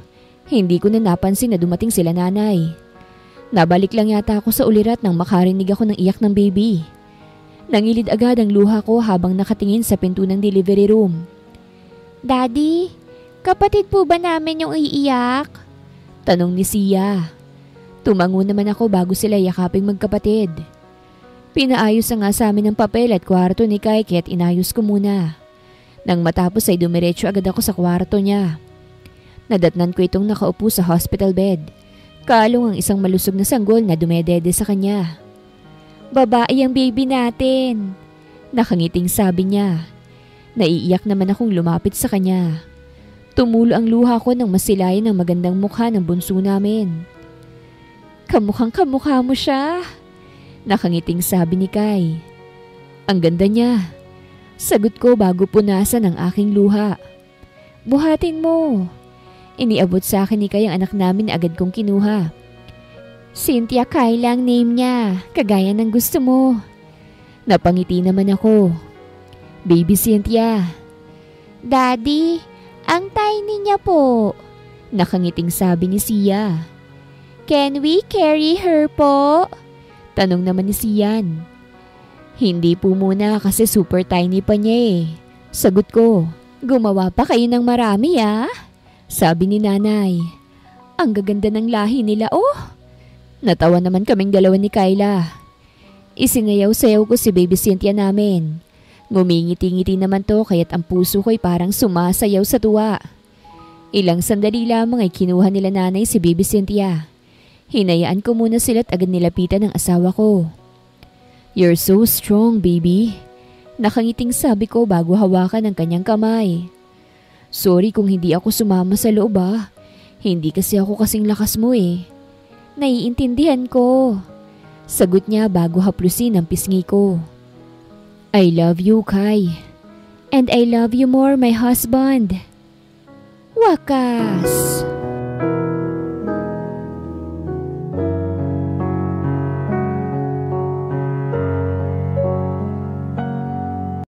S1: hindi ko na napansin na dumating sila nanay. Nabalik lang yata ako sa ulirat nang makarinig ako ng iyak ng baby. Nangilid agad ang luha ko habang nakatingin sa pinto ng delivery room. Daddy, kapatid po ba namin yung iiyak? Tanong ni Sia. Tumango naman ako bago sila yakaping magkapatid. Pinaayos na nga sa amin ang papel at kwarto ni Kai at inayos ko muna. Nang matapos ay dumiretso agad ako sa kwarto niya. Nadatnan ko itong nakaupo sa hospital bed. Kalong ang isang malusog na sanggol na dumedede sa kanya. Babae ang baby natin. Nakangiting sabi niya. Naiiyak naman akong lumapit sa kanya. Tumulo ang luha ko nang masilayan ang magandang mukha ng bunso namin. Kamukhang kamukha mo siya. Nakangiting sabi ni Kai. Ang ganda niya. Sagot ko bago punasan ang aking luha. Buhatin mo. Iniabot sa akin ni Kai ang anak namin na agad kong kinuha. Cynthia Kayla ang name niya, kagaya ng gusto mo. Napangiti naman ako. Baby Cynthia. Daddy, ang tiny niya po. Nakangiting sabi ni Sia. Can we carry her po? Tanong naman ni Sian. Hindi po muna kasi super tiny pa niya Sagot ko. Gumawa pa kayo ng marami Sabi ni nanay. Ang gaganda ng lahi nila Natawa naman kaming dalawa ni Kayla.
S2: Isinayaw-sayaw ko si Baby Cynthia namin. Ngumingiti-ngiti naman to kaya't ang puso ko'y parang sumasayaw sa tuwa. Ilang sandali lamang ay kinuha nila nanay si Baby Cynthia. Hinayaan ko muna sila't agad nilapitan ng asawa ko. "You're so strong, baby." Nakangiting sabi ko bago hawakan ang kanyang kamay. "Sorry kung hindi ako sumama sa loob ah. Hindi kasi ako kasing lakas mo eh." "Naiintindihan ko." Sagot niya bago haplusin ang pisngi ko. "I love you, Kai."
S1: "And I love you more, my husband." Wakas!